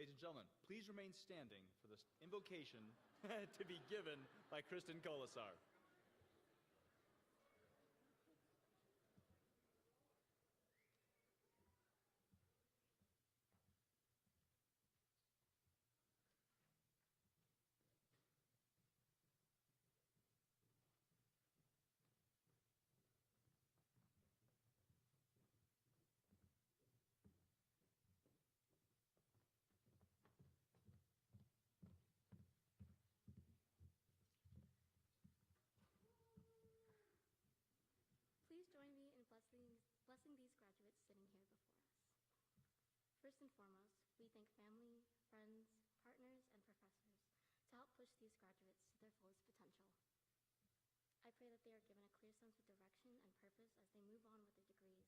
Ladies and gentlemen, please remain standing for this invocation to be given by Kristen Colasar. Please join me in blessing these graduates sitting here before us. First and foremost, we thank family, friends, partners, and professors to help push these graduates to their fullest potential. I pray that they are given a clear sense of direction and purpose as they move on with their degrees.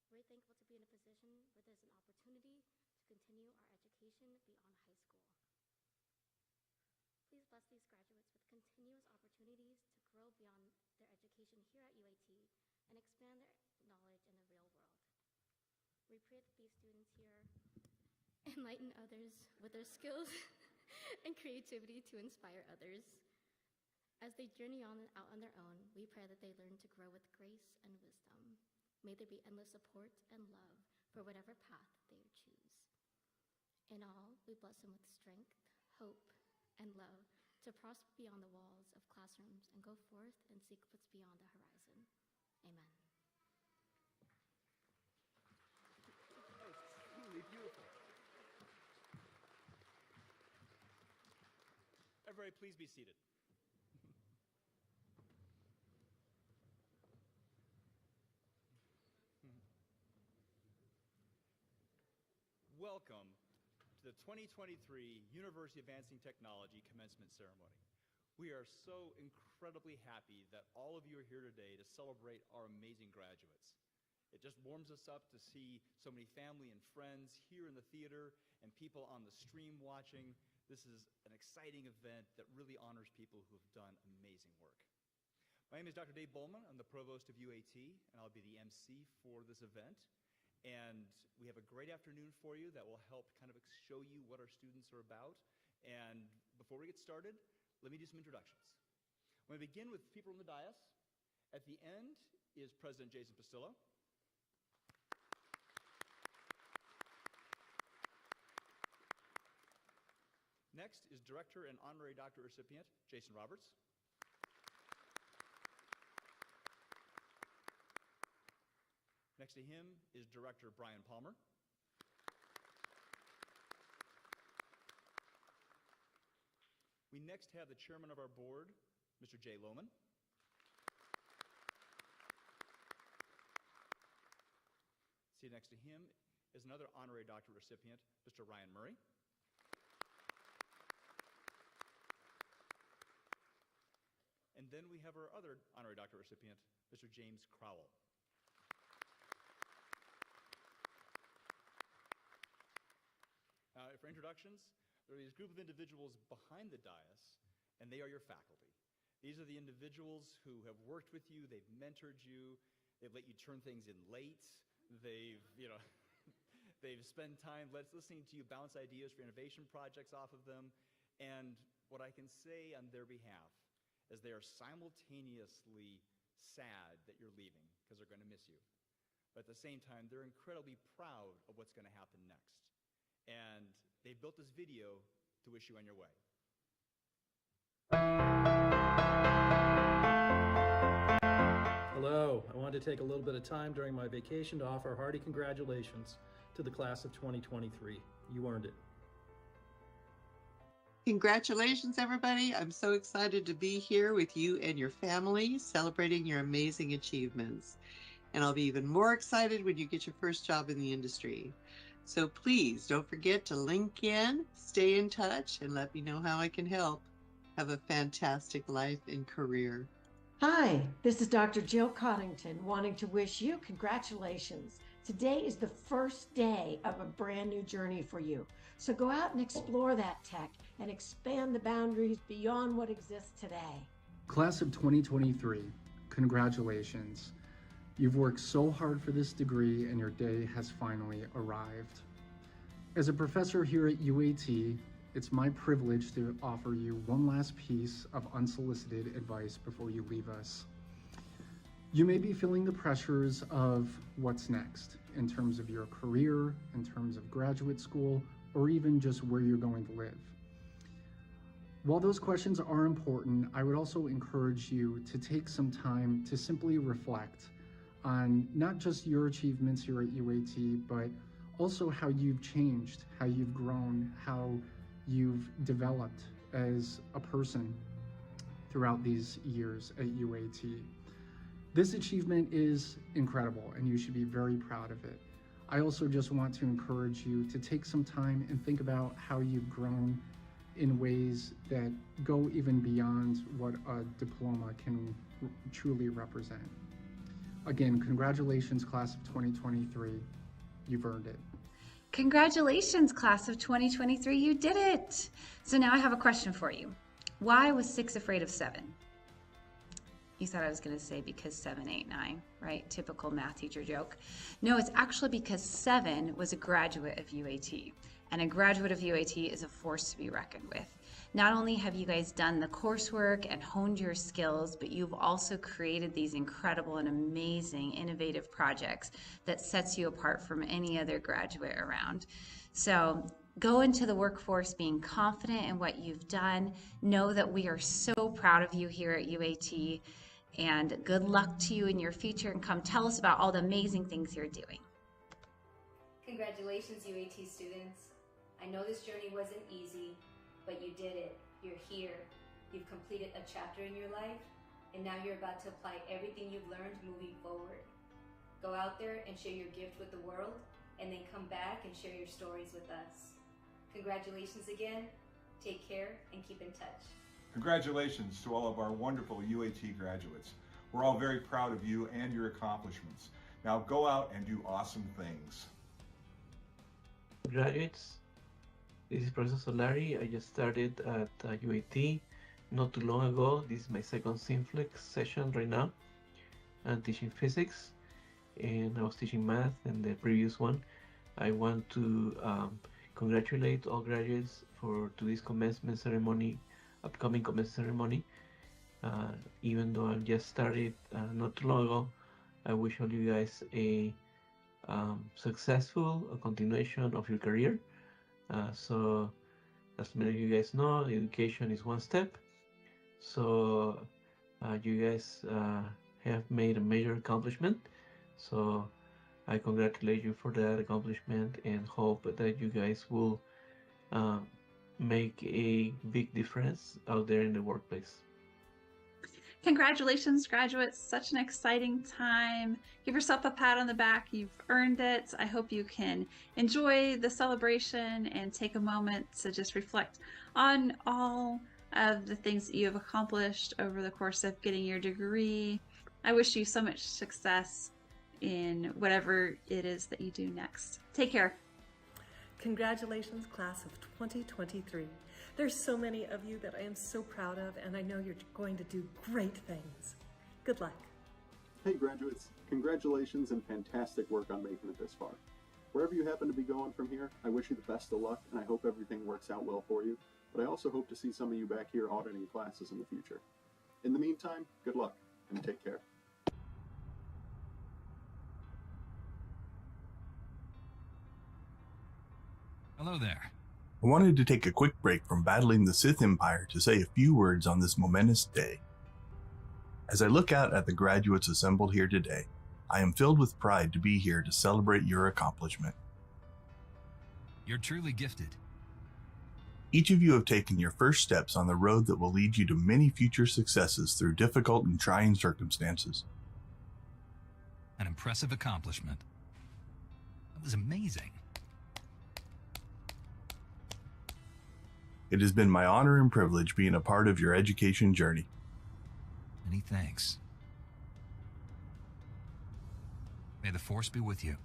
We're thankful to be in a position where there's an opportunity to continue our education beyond high school. Please bless these graduates with continuous opportunities to grow beyond their education here at UAT and expand their knowledge in the real world. We pray that these students here enlighten others with their skills and creativity to inspire others. As they journey on and out on their own, we pray that they learn to grow with grace and wisdom. May there be endless support and love for whatever path they choose. In all, we bless them with strength, hope, and love to prosper beyond the walls of classrooms and go forth and seek what's beyond the horizon. Amen. That was truly beautiful. Everybody, please be seated. Welcome to the 2023 University Advancing Technology Commencement Ceremony. We are so incredibly happy that all of you are here today to celebrate our amazing graduates. It just warms us up to see so many family and friends here in the theater and people on the stream watching. This is an exciting event that really honors people who have done amazing work. My name is Dr. Dave Bowman. I'm the provost of UAT, and I'll be the MC for this event. And we have a great afternoon for you that will help kind of show you what our students are about. And before we get started, let me do some introductions. I'm going to begin with people on the dais. At the end is President Jason Pastillo. Next is Director and Honorary Doctorate recipient Jason Roberts. Next to him is Director Brian Palmer. We next have the Chairman of our board, Mr. Jay Lohman. Seated next to him is another Honorary Doctorate recipient, Mr. Ryan Murray. And then we have our other Honorary Doctorate recipient, Mr. James Crowell. For introductions, there are these group of individuals behind the dais, and they are your faculty. These are the individuals who have worked with you, they've mentored you, they've let you turn things in late, they've spent time listening to you bounce ideas for innovation projects off of them, and what I can say on their behalf is they are simultaneously sad that you're leaving because they're going to miss you. But at the same time, they're incredibly proud of what's going to happen next. And they built this video to wish you on your way. Hello, I wanted to take a little bit of time during my vacation to offer hearty congratulations to the class of 2023. You earned it. Congratulations, everybody. I'm so excited to be here with you and your family, celebrating your amazing achievements. And I'll be even more excited when you get your first job in the industry. So please don't forget to link in, stay in touch, and let me know how I can help. Have a fantastic life and career. Hi, this is Dr. Jill Coddington, wanting to wish you congratulations. Today is the first day of a brand new journey for you. So go out and explore that tech and expand the boundaries beyond what exists today. Class of 2023, congratulations. You've worked so hard for this degree and your day has finally arrived. As a professor here at UAT, it's my privilege to offer you one last piece of unsolicited advice before you leave us. You may be feeling the pressures of what's next in terms of your career, in terms of graduate school, or even just where you're going to live. While those questions are important, I would also encourage you to take some time to simply reflect on not just your achievements here at UAT, but also how you've changed, how you've grown, how you've developed as a person throughout these years at UAT. This achievement is incredible and you should be very proud of it. I also just want to encourage you to take some time and think about how you've grown in ways that go even beyond what a diploma can truly represent. Again, congratulations, class of 2023. You've earned it. Congratulations, class of 2023. You did it. So now I have a question for you. Why was 6 afraid of 7? You thought I was going to say because 7, 8, 9, right? Typical math teacher joke. No, it's actually because 7 was a graduate of UAT. And a graduate of UAT is a force to be reckoned with. Not only have you guys done the coursework and honed your skills, but you've also created these incredible and amazing innovative projects that sets you apart from any other graduate around. So go into the workforce being confident in what you've done. Know that we are so proud of you here at UAT, and good luck to you in your future, and come tell us about all the amazing things you're doing. Congratulations, UAT students. I know this journey wasn't easy, but you did it. You're here. You've completed a chapter in your life, and now you're about to apply everything you've learned moving forward. Go out there and share your gift with the world, and then come back and share your stories with us. Congratulations again. Take care and keep in touch. Congratulations to all of our wonderful UAT graduates. We're all very proud of you and your accomplishments. Now go out and do awesome things. Graduates, this is Professor Solari. I just started at UAT not too long ago. This is my second Synflex session right now. I'm teaching physics, and I was teaching math in the previous one. I want to congratulate all graduates for today's commencement ceremony, upcoming commencement ceremony. Even though I just started not too long ago, I wish all you guys a successful continuation of your career. So as many of you guys know, education is one step. So you guys have made a major accomplishment. So I congratulate you for that accomplishment and hope that you guys will make a big difference out there in the workplace. Congratulations, graduates. Such an exciting time. Give yourself a pat on the back. You've earned it. I hope you can enjoy the celebration and take a moment to just reflect on all of the things that you have accomplished over the course of getting your degree. I wish you so much success in whatever it is that you do next. Take care. Congratulations, class of 2023. There's so many of you that I am so proud of, and I know you're going to do great things. Good luck. Hey graduates, congratulations and fantastic work on making it this far. Wherever you happen to be going from here, I wish you the best of luck, and I hope everything works out well for you. But I also hope to see some of you back here auditing classes in the future. In the meantime, good luck, and take care. Hello there. I wanted to take a quick break from battling the Sith Empire to say a few words on this momentous day. As I look out at the graduates assembled here today, I am filled with pride to be here to celebrate your accomplishment. You're truly gifted. Each of you have taken your first steps on the road that will lead you to many future successes through difficult and trying circumstances. An impressive accomplishment. That was amazing. It has been my honor and privilege being a part of your education journey. Many thanks. May the Force be with you.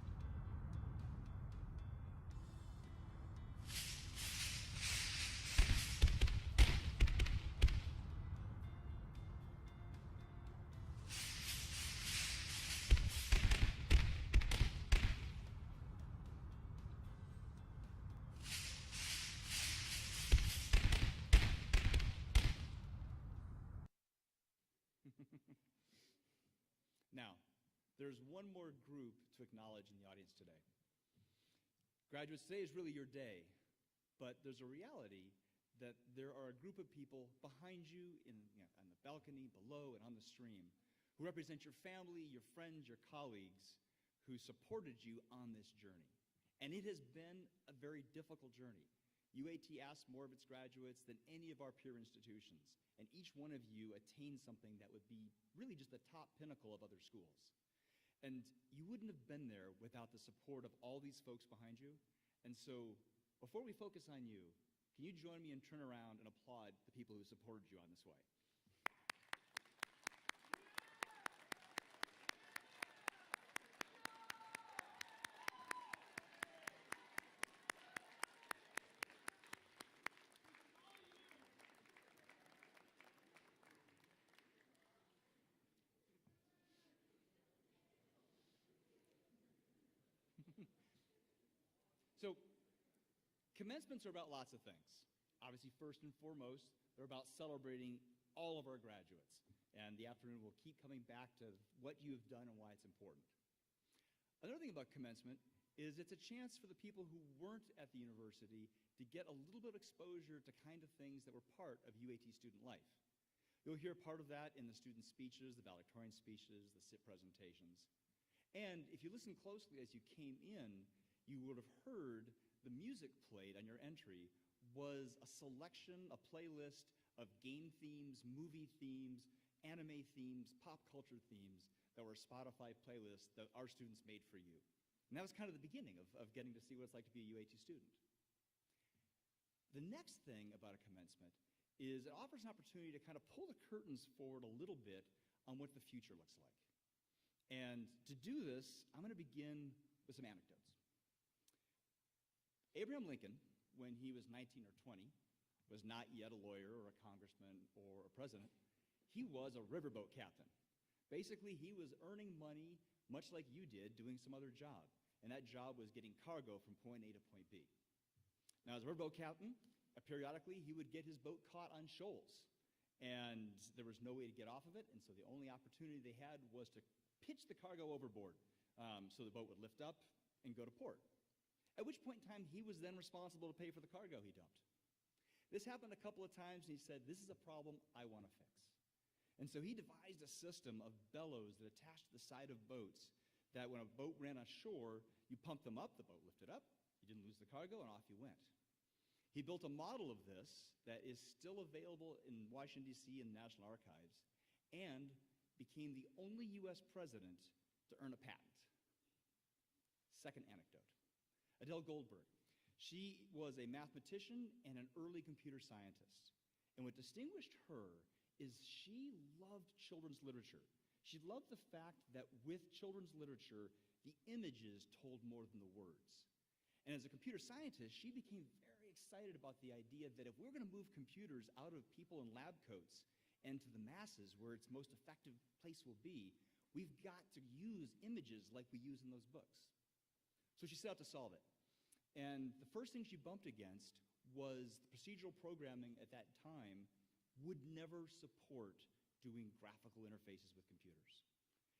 There's one more group to acknowledge in the audience today. Graduates, today is really your day, but there's a reality that there are a group of people behind you on the balcony, below, and on the stream who represent your family, your friends, your colleagues who supported you on this journey. And it has been a very difficult journey. UAT asks more of its graduates than any of our peer institutions, and each one of you attained something that would be really just the top pinnacle of other schools. And you wouldn't have been there without the support of all these folks behind you. And so before we focus on you, can you join me and turn around and applaud the people who supported you on this way? So, commencements are about lots of things. Obviously, first and foremost, they're about celebrating all of our graduates. And the afternoon will keep coming back to what you have done and why it's important. Another thing about commencement is it's a chance for the people who weren't at the university to get a little bit of exposure to kind of things that were part of UAT student life. You'll hear part of that in the student speeches, the valedictorian speeches, the SIP presentations. And if you listen closely as you came in, you would have heard the music played on your entry was a selection, a playlist of game themes, movie themes, anime themes, pop culture themes that were Spotify playlists that our students made for you. And that was kind of the beginning of getting to see what it's like to be a UAT student. The next thing about a commencement is it offers an opportunity to kind of pull the curtains forward a little bit on what the future looks like. And to do this, I'm going to begin with some anecdotes. Abraham Lincoln, when he was 19 or 20, was not yet a lawyer or a congressman or a president. He was a riverboat captain. Basically, he was earning money much like you did doing some other job, and that job was getting cargo from point A to point B. Now, as a riverboat captain, periodically he would get his boat caught on shoals, and there was no way to get off of it, and so the only opportunity they had was to pitch the cargo overboard so the boat would lift up and go to port. At which point in time, he was then responsible to pay for the cargo he dumped. This happened a couple of times, and he said, this is a problem I want to fix. And so he devised a system of bellows that attached to the side of boats that when a boat ran ashore, you pumped them up, the boat lifted up, you didn't lose the cargo, and off you went. He built a model of this that is still available in Washington, D.C. in the National Archives, and became the only U.S. president to earn a patent. Second anecdote. Adele Goldberg. She was a mathematician and an early computer scientist. And what distinguished her is she loved children's literature. She loved the fact that with children's literature, the images told more than the words. And as a computer scientist, she became very excited about the idea that if we're going to move computers out of people in lab coats and to the masses where its most effective place will be, we've got to use images like we use in those books. So she set out to solve it. And the first thing she bumped against was the procedural programming at that time would never support doing graphical interfaces with computers.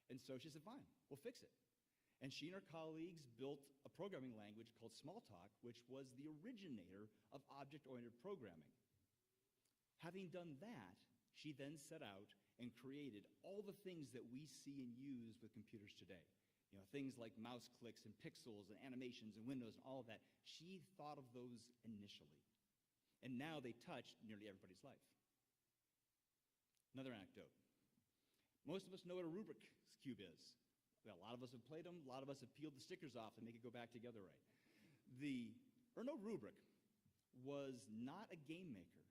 And so she said, fine, we'll fix it. And she and her colleagues built a programming language called Smalltalk, which was the originator of object-oriented programming. Having done that, she then set out and created all the things that we see and use with computers today. You know, things like mouse clicks and pixels and animations and windows and all of that. She thought of those initially. And now they touch nearly everybody's life. Another anecdote. Most of us know what a Rubik's Cube is. Well, a lot of us have played them. A lot of us have peeled the stickers off to make it go back together right. The Erno Rubrik was not a game maker.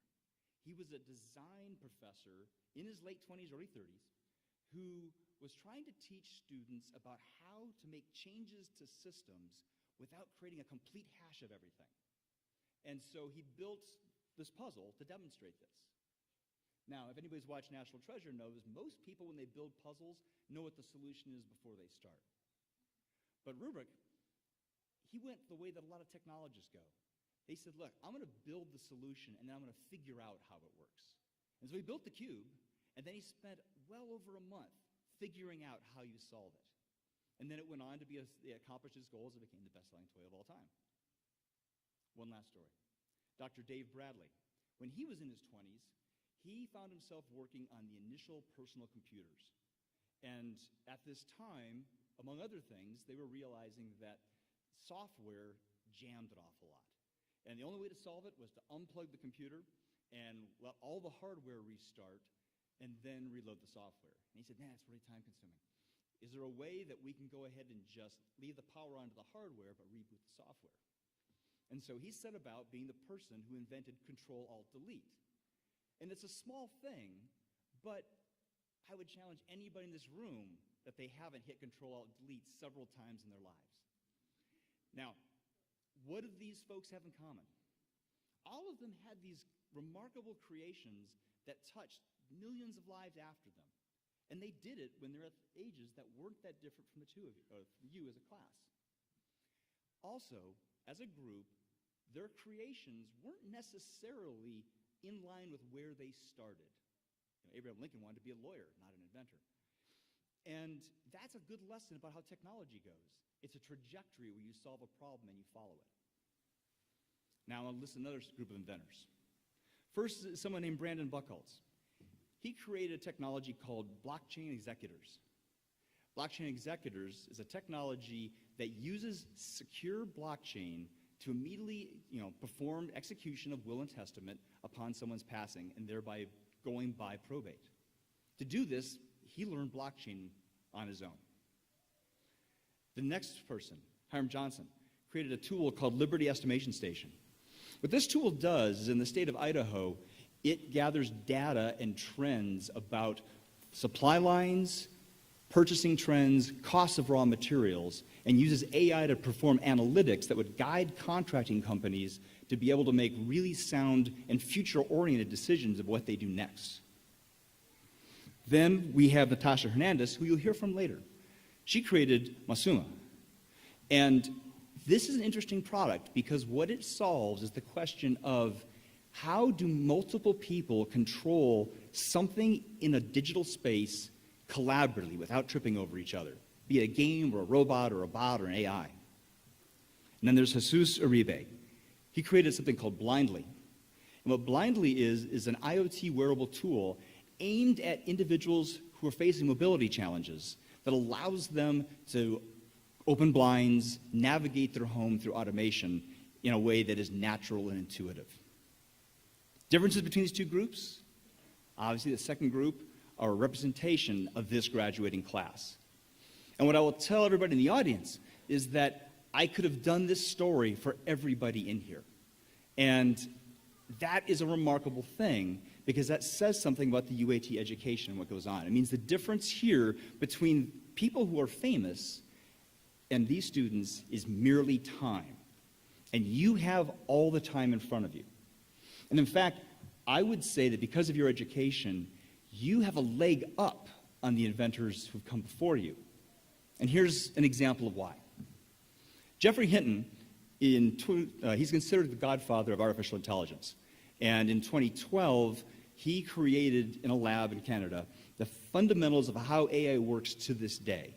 He was a design professor in his late 20s, early 30s, who was trying to teach students about how to make changes to systems without creating a complete hash of everything. And so he built this puzzle to demonstrate this. Now, if anybody's watched National Treasure knows, most people, when they build puzzles, know what the solution is before they start. But Rubrik, he went the way that a lot of technologists go. They said, look, I'm going to build the solution, and then I'm going to figure out how it works. And so he built the cube, and then he spent well over a month figuring out how you solve it. And then it went on to accomplish its goals and became the best-selling toy of all time. One last story. Dr. Dave Bradley. When he was in his 20s, he found himself working on the initial personal computers. And at this time, among other things, they were realizing that software jammed an awful lot. And the only way to solve it was to unplug the computer and let all the hardware restart and then reload the software. And he said, man, it's really time consuming. Is there a way that we can go ahead and just leave the power onto the hardware but reboot the software? And so he set about being the person who invented Control-Alt-Delete. And it's a small thing, but I would challenge anybody in this room that they haven't hit Control-Alt-Delete several times in their lives. Now, what do these folks have in common? All of them had these remarkable creations that touched millions of lives after them. And they did it when they're at ages that weren't that different from the two of you, or from you as a class. Also, as a group, their creations weren't necessarily in line with where they started. Abraham Lincoln wanted to be a lawyer, not an inventor. And that's a good lesson about how technology goes. It's a trajectory where you solve a problem and you follow it. Now I'll list another group of inventors. First is someone named Brandon Buchholz. He created a technology called blockchain executors. Blockchain executors is a technology that uses secure blockchain to immediately perform execution of will and testament upon someone's passing and thereby going by probate. To do this, he learned blockchain on his own. The next person, Hiram Johnson, created a tool called Liberty Estimation Station. What this tool does is in the state of Idaho, it gathers data and trends about supply lines, purchasing trends, costs of raw materials, and uses AI to perform analytics that would guide contracting companies to be able to make really sound and future-oriented decisions of what they do next. Then we have Natasha Hernandez, who you'll hear from later. She created Masuma. And this is an interesting product because what it solves is the question of how do multiple people control something in a digital space collaboratively without tripping over each other, be it a game or a robot or a bot or an AI. And then there's Jesus Uribe. He created something called Blindly. And what Blindly is an IoT wearable tool aimed at individuals who are facing mobility challenges that allows them to open blinds, navigate their home through automation in a way that is natural and intuitive. Differences between these two groups? Obviously, the second group are a representation of this graduating class. And what I will tell everybody in the audience is that I could have done this story for everybody in here. And that is a remarkable thing because that says something about the UAT education and what goes on. It means the difference here between people who are famous and these students is merely time. And you have all the time in front of you. And in fact, I would say that because of your education, you have a leg up on the inventors who've come before you. And here's an example of why. Jeffrey Hinton, he's considered the godfather of artificial intelligence. And in 2012, he created in a lab in Canada the fundamentals of how AI works to this day.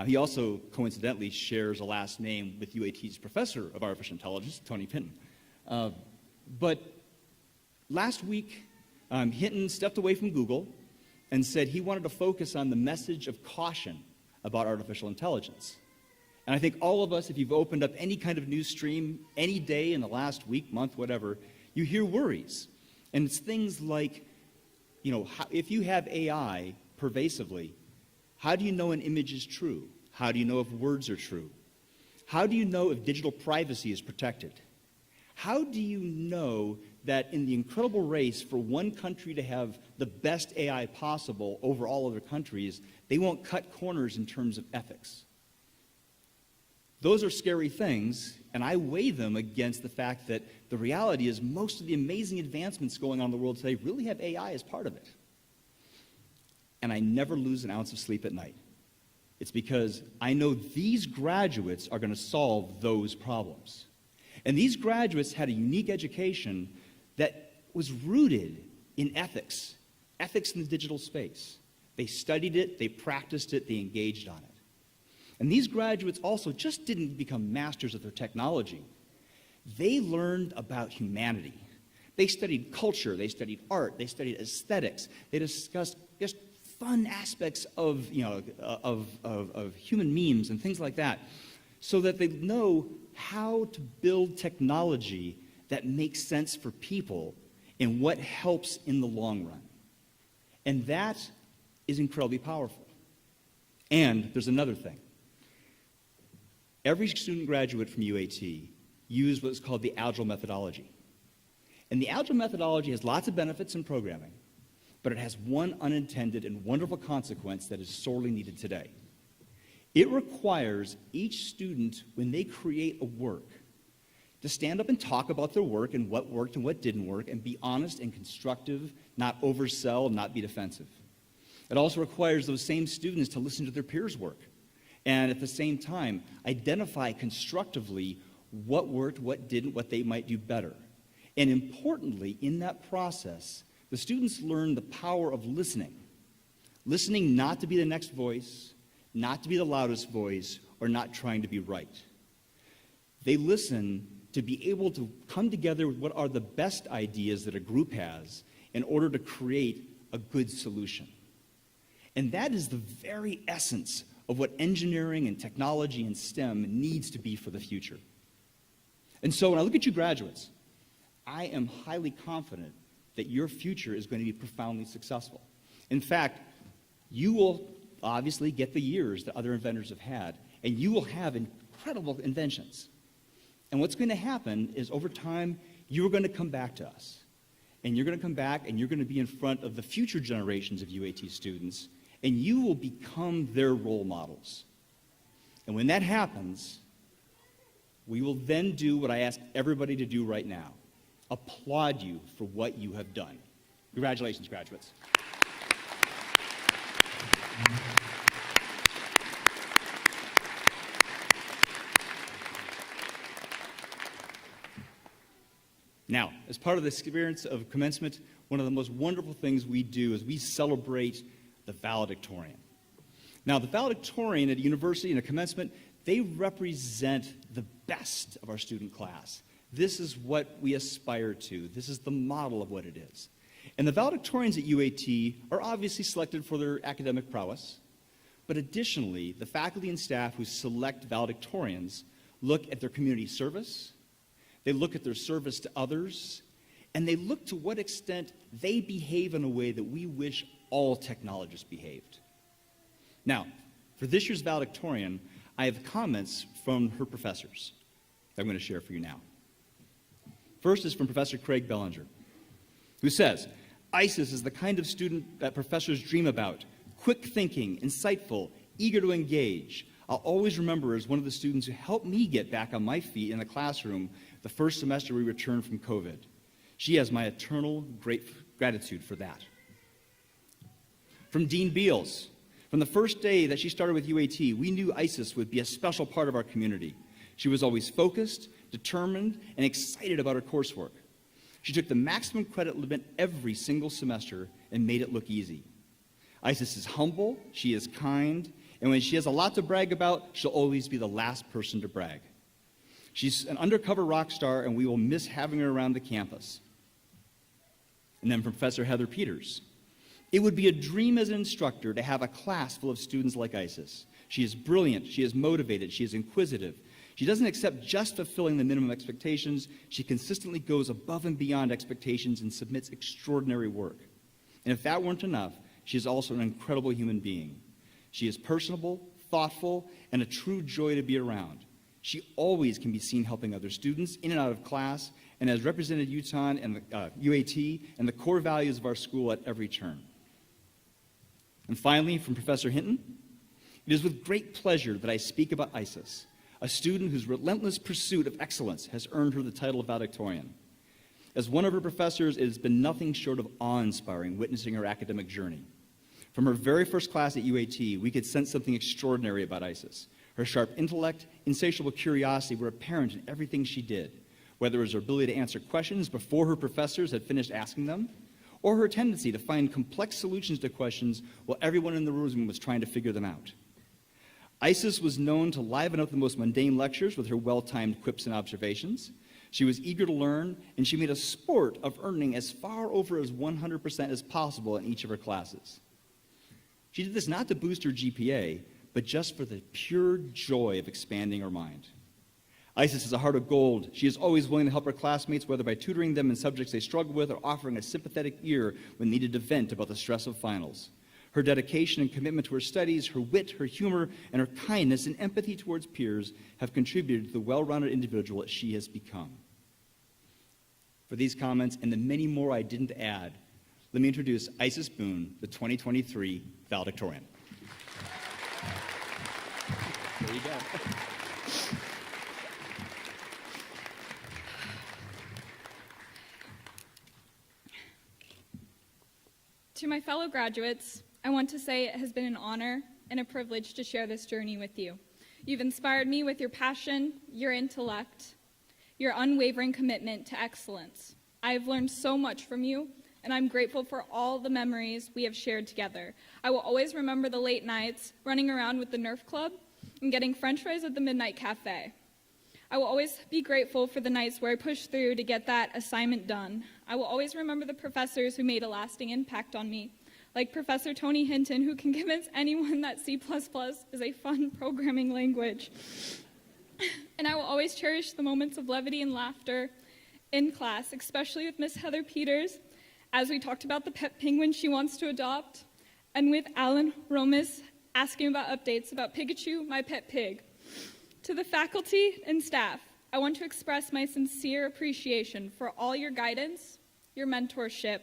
He also coincidentally shares a last name with UAT's professor of artificial intelligence, Tony Hinton. But last week, Hinton stepped away from Google and said he wanted to focus on the message of caution about artificial intelligence. And I think all of us, if you've opened up any kind of news stream any day in the last week, month, whatever, you hear worries. And it's things like, if you have AI pervasively, how do you know an image is true? How do you know if words are true? How do you know if digital privacy is protected? How do you know that in the incredible race for one country to have the best AI possible over all other countries, they won't cut corners in terms of ethics? Those are scary things, and I weigh them against the fact that the reality is most of the amazing advancements going on in the world today really have AI as part of it. And I never lose an ounce of sleep at night. It's because I know these graduates are going to solve those problems. And these graduates had a unique education that was rooted in ethics in the digital space. They studied it, they practiced it, they engaged on it. And these graduates also just didn't become masters of their technology. They learned about humanity. They studied culture, they studied art, they studied aesthetics. They discussed just fun aspects of, of human memes and things like that, so that they know how to build technology that makes sense for people and what helps in the long run. And that is incredibly powerful. And there's another thing. Every student graduate from UAT used what's called the Agile methodology. And the Agile methodology has lots of benefits in programming, but it has one unintended and wonderful consequence that is sorely needed today. It requires each student, when they create a work, to stand up and talk about their work and what worked and what didn't work, and be honest and constructive, not oversell, not be defensive. It also requires those same students to listen to their peers' work, and at the same time, identify constructively what worked, what didn't, what they might do better. And importantly, in that process, the students learn the power of listening. Listening not to be the next voice, not to be the loudest voice, or not trying to be right. They listen to be able to come together with what are the best ideas that a group has in order to create a good solution. And that is the very essence of what engineering and technology and STEM needs to be for the future. And so when I look at you graduates, I am highly confident that your future is going to be profoundly successful. In fact, you will obviously get the years that other inventors have had, and you will have incredible inventions. And what's going to happen is over time, you're going to come back to us. And you're going to come back and you're going to be in front of the future generations of UAT students, and you will become their role models. And when that happens, we will then do what I ask everybody to do right now: applaud you for what you have done. Congratulations, graduates. Now, as part of the experience of commencement, one of the most wonderful things we do is we celebrate the valedictorian. Now, the valedictorian at a university and a commencement, they represent the best of our student class. This is what we aspire to. This is the model of what it is. And the valedictorians at UAT are obviously selected for their academic prowess, but additionally, the faculty and staff who select valedictorians look at their community service, they look at their service to others, and they look to what extent they behave in a way that we wish all technologists behaved. Now, for this year's valedictorian, I have comments from her professors that I'm going to share for you now. First is from Professor Craig Bellinger, who says, "ISIS is the kind of student that professors dream about: quick thinking, insightful, eager to engage. I'll always remember her as one of the students who helped me get back on my feet in the classroom the first semester we returned from COVID. She has my eternal gratitude for that." From Dean Beals, "From the first day that she started with UAT, we knew ISIS would be a special part of our community. She was always focused, determined, and excited about her coursework. She took the maximum credit limit every single semester and made it look easy. Isis is humble, she is kind, and when she has a lot to brag about, she'll always be the last person to brag. She's an undercover rock star, and we will miss having her around the campus." And then from Professor Heather Peters, "It would be a dream as an instructor to have a class full of students like Isis. She is brilliant, she is motivated, she is inquisitive. She doesn't accept just fulfilling the minimum expectations. She consistently goes above and beyond expectations and submits extraordinary work. And if that weren't enough, she is also an incredible human being. She is personable, thoughtful, and a true joy to be around. She always can be seen helping other students in and out of class, and has represented UTON and UAT and the core values of our school at every turn." And finally, from Professor Hinton, "It is with great pleasure that I speak about Isis, a student whose relentless pursuit of excellence has earned her the title of valedictorian. As one of her professors, it has been nothing short of awe-inspiring witnessing her academic journey. From her very first class at UAT, we could sense something extraordinary about Isis. Her sharp intellect, insatiable curiosity were apparent in everything she did, whether it was her ability to answer questions before her professors had finished asking them, or her tendency to find complex solutions to questions while everyone in the room was trying to figure them out. Isis was known to liven up the most mundane lectures with her well-timed quips and observations. She was eager to learn, and she made a sport of earning as far over as 100% as possible in each of her classes. She did this not to boost her GPA, but just for the pure joy of expanding her mind. Isis is a heart of gold. She is always willing to help her classmates, whether by tutoring them in subjects they struggle with or offering a sympathetic ear when needed to vent about the stress of finals. Her dedication and commitment to her studies, her wit, her humor, and her kindness and empathy towards peers have contributed to the well-rounded individual that she has become. For these comments and the many more I didn't add, let me introduce Isis Boone, the 2023 Valedictorian. There you go. To my fellow graduates, I want to say it has been an honor and a privilege to share this journey with you. You've inspired me with your passion, your intellect, your unwavering commitment to excellence. I have learned so much from you, and I'm grateful for all the memories we have shared together. I will always remember the late nights running around with the Nerf Club and getting French fries at the Midnight Cafe. I will always be grateful for the nights where I pushed through to get that assignment done. I will always remember the professors who made a lasting impact on me, like Professor Tony Hinton, who can convince anyone that C++ is a fun programming language. And I will always cherish the moments of levity and laughter in class, especially with Miss Heather Peters, as we talked about the pet penguin she wants to adopt, and with Alan Romas asking about updates about Pikachu, my pet pig. To the faculty and staff, I want to express my sincere appreciation for all your guidance, your mentorship,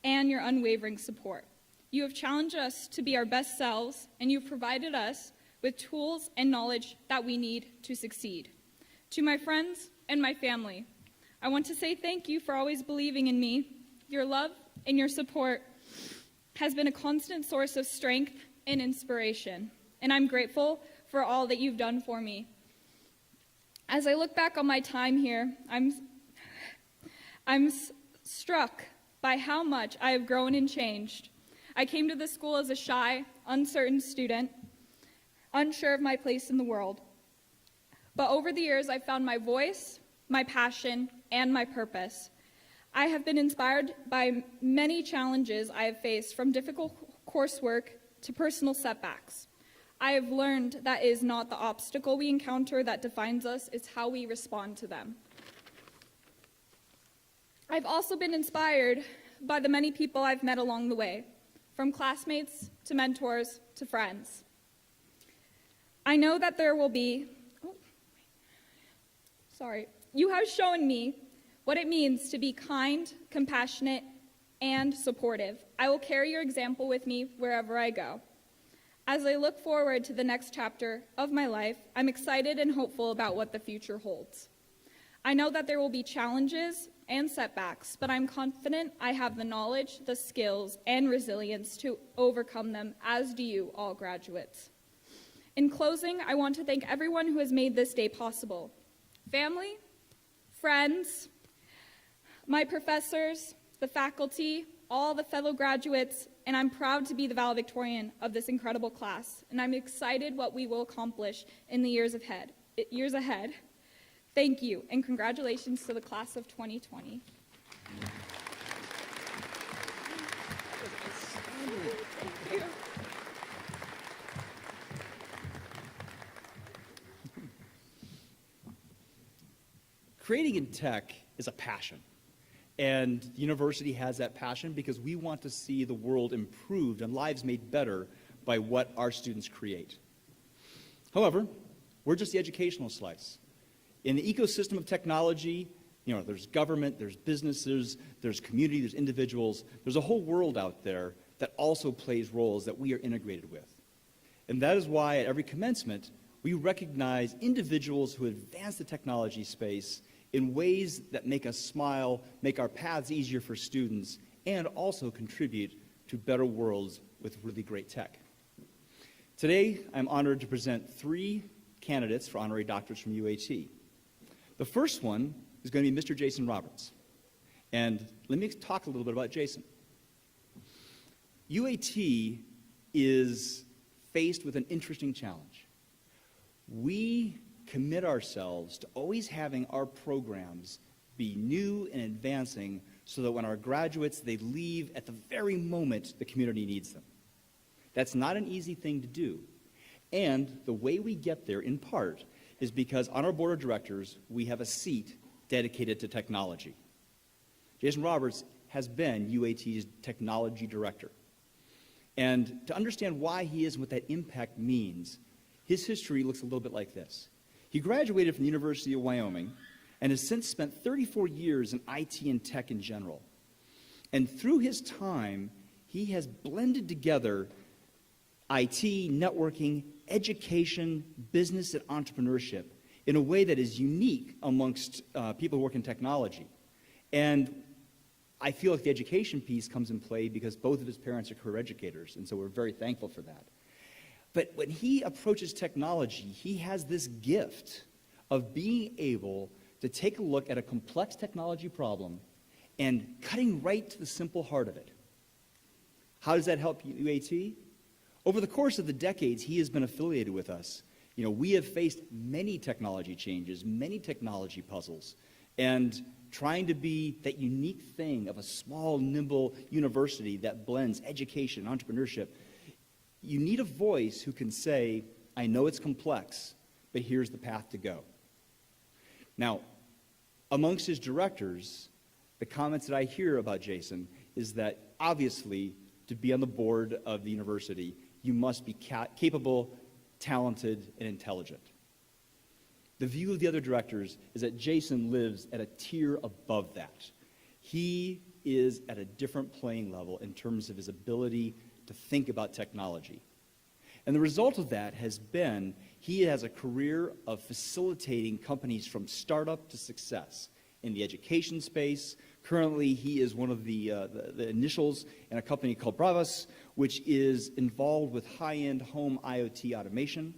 and your unwavering support. You have challenged us to be our best selves, and you've provided us with tools and knowledge that we need to succeed. To my friends and my family, I want to say thank you for always believing in me. Your love and your support has been a constant source of strength and inspiration, and I'm grateful for all that you've done for me. As I look back on my time here, I'm struck by how much I have grown and changed. I came to this school as a shy, uncertain student, unsure of my place in the world. But over the years, I've found my voice, my passion, and my purpose. I have been inspired by many challenges I have faced, from difficult coursework to personal setbacks. I have learned that it is not the obstacle we encounter that defines us, it's how we respond to them. I've also been inspired by the many people I've met along the way, from classmates to mentors to friends. I know that there will be, you have shown me what it means to be kind, compassionate, and supportive. I will carry your example with me wherever I go. As I look forward to the next chapter of my life, I'm excited and hopeful about what the future holds. I know that there will be challenges and setbacks, but I'm confident I have the knowledge, the skills, and resilience to overcome them, as do you, all graduates. In closing, I want to thank everyone who has made this day possible. Family, friends, my professors, the faculty, all the fellow graduates, and I'm proud to be the valedictorian of this incredible class, and I'm excited what we will accomplish in the years ahead. Thank you, and congratulations to the class of 2020. Creating in tech is a passion. And the university has that passion because we want to see the world improved and lives made better by what our students create. However, we're just the educational slice. In the ecosystem of technology, there's government, there's businesses, there's community, there's individuals. There's a whole world out there that also plays roles that we are integrated with. And that is why at every commencement, we recognize individuals who advance the technology space in ways that make us smile, make our paths easier for students, and also contribute to better worlds with really great tech. Today, I'm honored to present 3 candidates for honorary doctorates from UAT. The first one is going to be Mr. Jason Roberts. And let me talk a little bit about Jason. UAT is faced with an interesting challenge. we commit ourselves to always having our programs be new and advancing so that when our graduates, they leave at the very moment the community needs them. That's not an easy thing to do. And the way we get there, in part, is because on our board of directors, we have a seat dedicated to technology. Jason Roberts has been UAT's technology director. And to understand why he is and what that impact means, his history looks a little bit like this. He graduated from the University of Wyoming and has since spent 34 years in IT and tech in general. And through his time, he has blended together IT, networking, education, business, and entrepreneurship in a way that is unique amongst people who work in technology. And I feel like the education piece comes in play because both of his parents are career educators, and so we're very thankful for that. But when he approaches technology, he has this gift of being able to take a look at a complex technology problem and cutting right to the simple heart of it. How does that help UAT? Over the course of the decades he has been affiliated with us, we have faced many technology changes, many technology puzzles, and trying to be that unique thing of a small, nimble university that blends education and entrepreneurship, you need a voice who can say, I know it's complex, but here's the path to go. Now, amongst his directors, the comments that I hear about Jason is that obviously to be on the board of the university, you must be capable, talented, and intelligent. The view of the other directors is that Jason lives at a tier above that. He is at a different playing level in terms of his ability to think about technology. And the result of that has been he has a career of facilitating companies from startup to success in the education space. Currently, he is one of the initials in a company called Bravas, which is involved with high-end home IoT automation.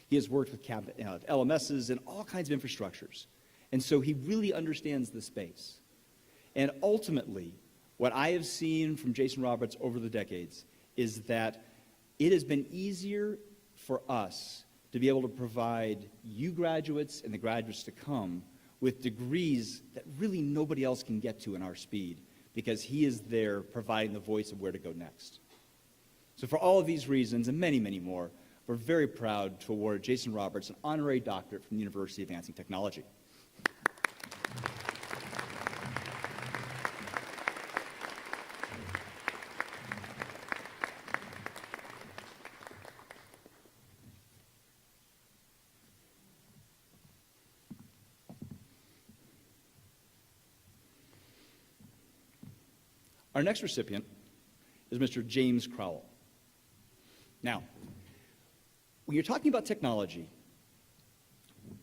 He has worked with LMSs and all kinds of infrastructures. And so he really understands the space. And ultimately, what I have seen from Jason Roberts over the decades is that it has been easier for us to be able to provide you graduates and the graduates to come with degrees that really nobody else can get to in our speed, because he is there providing the voice of where to go next. So for all of these reasons and many, many more, we're very proud to award Jason Roberts an honorary doctorate from the University of Advancing Technology. Our next recipient is Mr. James Crowell. Now, when you're talking about technology,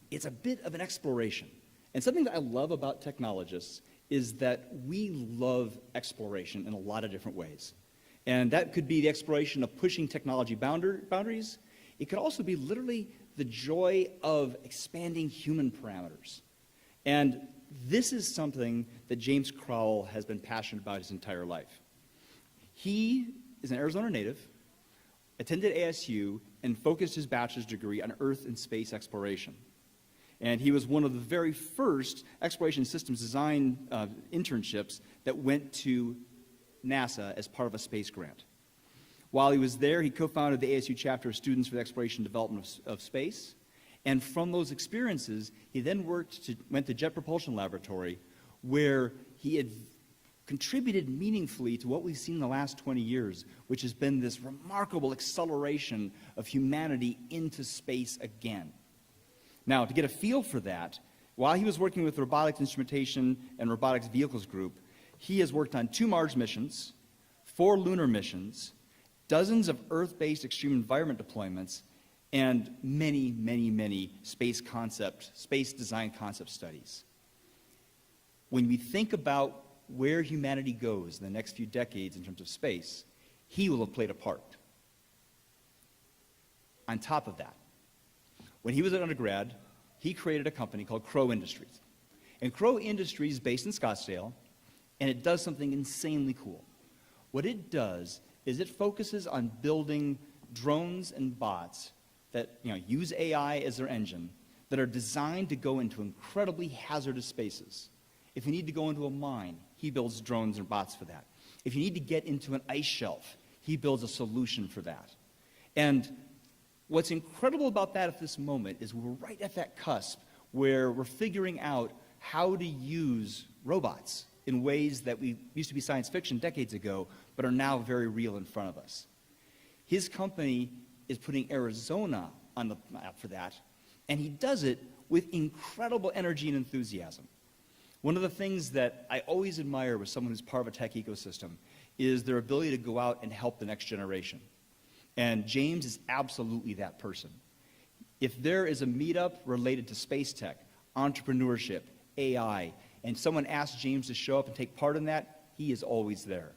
it's a bit of an exploration. And something that I love about technologists is that we love exploration in a lot of different ways. And that could be the exploration of pushing technology boundaries. It could also be literally the joy of expanding human parameters. And this is something that James Crowell has been passionate about his entire life. He is an Arizona native, attended ASU, and focused his bachelor's degree on Earth and space exploration. And he was one of the very first exploration systems design internships that went to NASA as part of a space grant. While he was there, he co-founded the ASU chapter of Students for the Exploration and Development of Space. And from those experiences, he then went to Jet Propulsion Laboratory, where he had contributed meaningfully to what we've seen in the last 20 years, which has been this remarkable acceleration of humanity into space again. Now, to get a feel for that, while he was working with the Robotics Instrumentation and Robotics Vehicles Group, he has worked on 2 Mars missions, 4 lunar missions, dozens of Earth-based extreme environment deployments, and many, many, many space design concept studies. When we think about where humanity goes in the next few decades in terms of space, he will have played a part. On top of that, when he was an undergrad, he created a company called Crow Industries. And Crow Industries is based in Scottsdale, and it does something insanely cool. What it does is it focuses on building drones and bots that use AI as their engine, that are designed to go into incredibly hazardous spaces. If you need to go into a mine, he builds drones and bots for that. If you need to get into an ice shelf, he builds a solution for that. And what's incredible about that at this moment is we're right at that cusp where we're figuring out how to use robots in ways that we used to be science fiction decades ago, but are now very real in front of us. His company is putting Arizona on the map for that, and he does it with incredible energy and enthusiasm. One of the things that I always admire with someone who's part of a tech ecosystem is their ability to go out and help the next generation. And James is absolutely that person. If there is a meetup related to space tech, entrepreneurship, AI, and someone asks James to show up and take part in that, he is always there.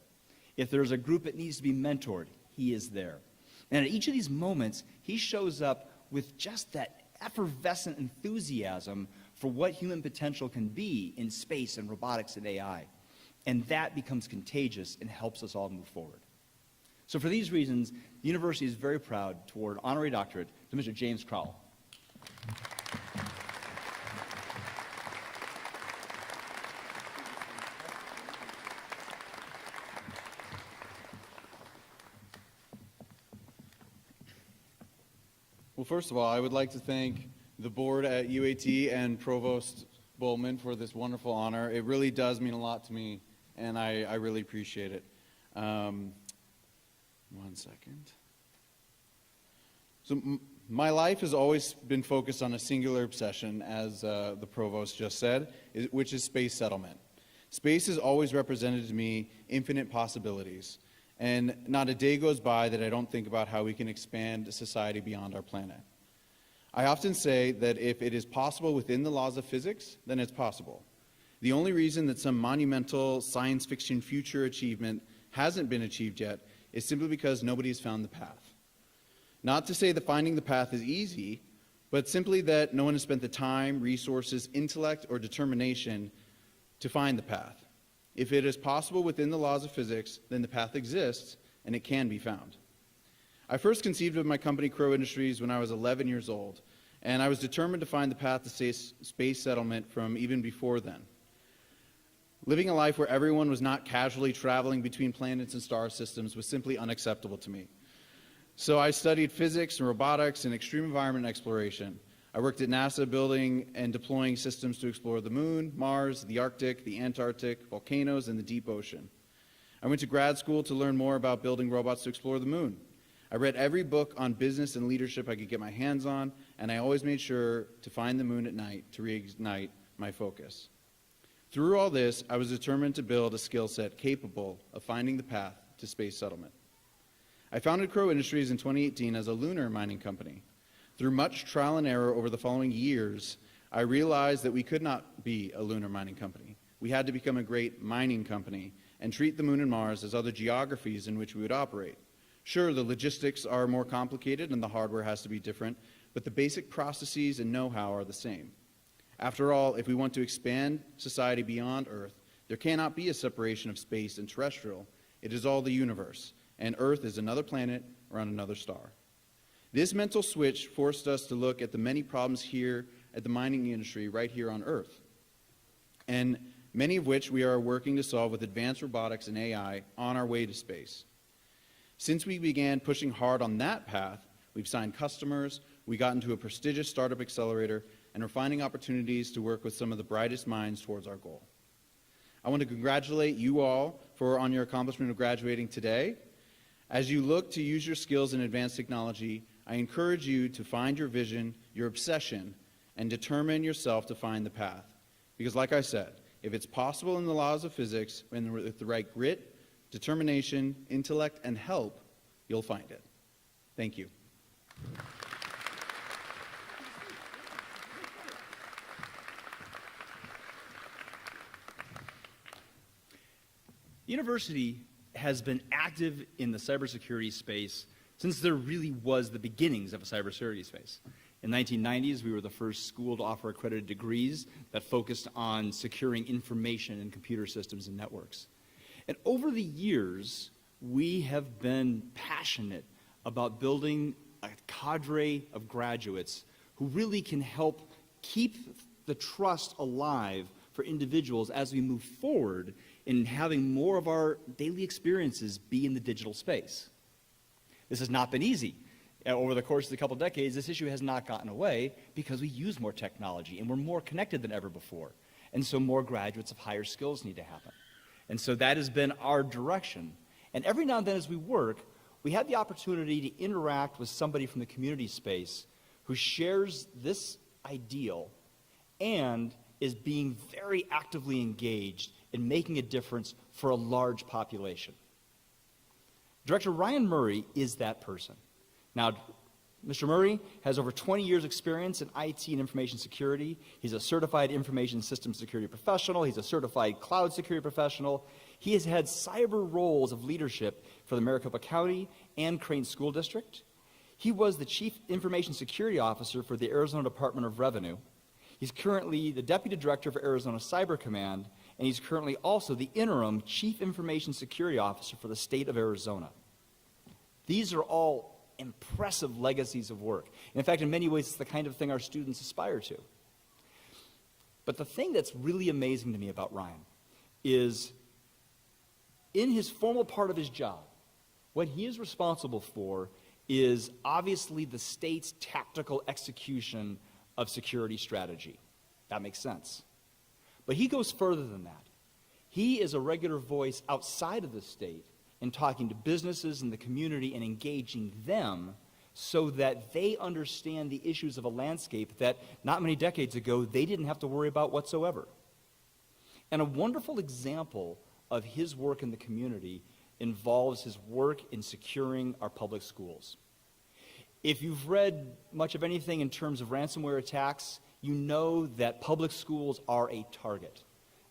If there's a group that needs to be mentored, he is there. And at each of these moments, he shows up with just that effervescent enthusiasm for what human potential can be in space and robotics and AI. And that becomes contagious and helps us all move forward. So for these reasons, the university is very proud to award an honorary doctorate to Mr. James Crowell. Well, first of all, I would like to thank the board at UAT and Provost Bowman for this wonderful honor. It really does mean a lot to me, and I really appreciate it. One second. So my life has always been focused on a singular obsession, as the provost just said, which is space settlement. Space has always represented to me infinite possibilities, and not a day goes by that I don't think about how we can expand society beyond our planet. I often say that if it is possible within the laws of physics, then it's possible. The only reason that some monumental science fiction future achievement hasn't been achieved yet is simply because nobody has found the path. Not to say that finding the path is easy, but simply that no one has spent the time, resources, intellect, or determination to find the path. If it is possible within the laws of physics, then the path exists and it can be found. I first conceived of my company, Crow Industries, when I was 11 years old, and I was determined to find the path to space settlement from even before then. Living a life where everyone was not casually traveling between planets and star systems was simply unacceptable to me. So I studied physics and robotics and extreme environment exploration. I worked at NASA building and deploying systems to explore the moon, Mars, the Arctic, the Antarctic, volcanoes, and the deep ocean. I went to grad school to learn more about building robots to explore the moon. I read every book on business and leadership I could get my hands on, and I always made sure to find the moon at night to reignite my focus. Through all this, I was determined to build a skill set capable of finding the path to space settlement. I founded Crow Industries in 2018 as a lunar mining company. Through much trial and error over the following years, I realized that we could not be a lunar mining company. We had to become a great mining company and treat the moon and Mars as other geographies in which we would operate. Sure, the logistics are more complicated and the hardware has to be different, but the basic processes and know-how are the same. After all, if we want to expand society beyond Earth, there cannot be a separation of space and terrestrial. It is all the universe, and Earth is another planet or on another star. This mental switch forced us to look at the many problems here at the mining industry right here on Earth, and many of which we are working to solve with advanced robotics and AI on our way to space. Since we began pushing hard on that path, we've signed customers, we got into a prestigious startup accelerator, and are finding opportunities to work with some of the brightest minds towards our goal. I want to congratulate you all on your accomplishment of graduating today. As you look to use your skills in advanced technology, I encourage you to find your vision, your obsession, and determine yourself to find the path. Because like I said, if it's possible in the laws of physics, and with the right grit, determination, intellect, and help, you'll find it. Thank you. The university has been active in the cybersecurity space since there really was the beginnings of a cybersecurity space. In the 1990s, we were the first school to offer accredited degrees that focused on securing information in computer systems and networks. And over the years, we have been passionate about building a cadre of graduates who really can help keep the trust alive for individuals as we move forward in having more of our daily experiences be in the digital space. This has not been easy. Over the course of a couple decades, this issue has not gotten away because we use more technology and we're more connected than ever before. And so more graduates of higher skills need to happen. And so that has been our direction. And every now and then as we work, we have the opportunity to interact with somebody from the community space who shares this ideal and is being very actively engaged in making a difference for a large population. Director Ryan Murray is that person. Now, Mr. Murray has over 20 years experience in IT and information security. He's a certified information systems security professional. He's a certified cloud security professional. He has had cyber roles of leadership for the Maricopa County and Crane School District. He was the Chief Information Security Officer for the Arizona Department of Revenue. He's currently the Deputy Director for Arizona Cyber Command, and he's currently also the interim Chief Information Security Officer for the state of Arizona. These are all impressive legacies of work. And in fact, in many ways, it's the kind of thing our students aspire to. But the thing that's really amazing to me about Ryan is in his formal part of his job, what he is responsible for is obviously the state's tactical execution of security strategy. That makes sense. But he goes further than that. He is a regular voice outside of the state in talking to businesses in the community and engaging them so that they understand the issues of a landscape that not many decades ago they didn't have to worry about whatsoever. And a wonderful example of his work in the community involves his work in securing our public schools. If you've read much of anything in terms of ransomware attacks, you know that public schools are a target.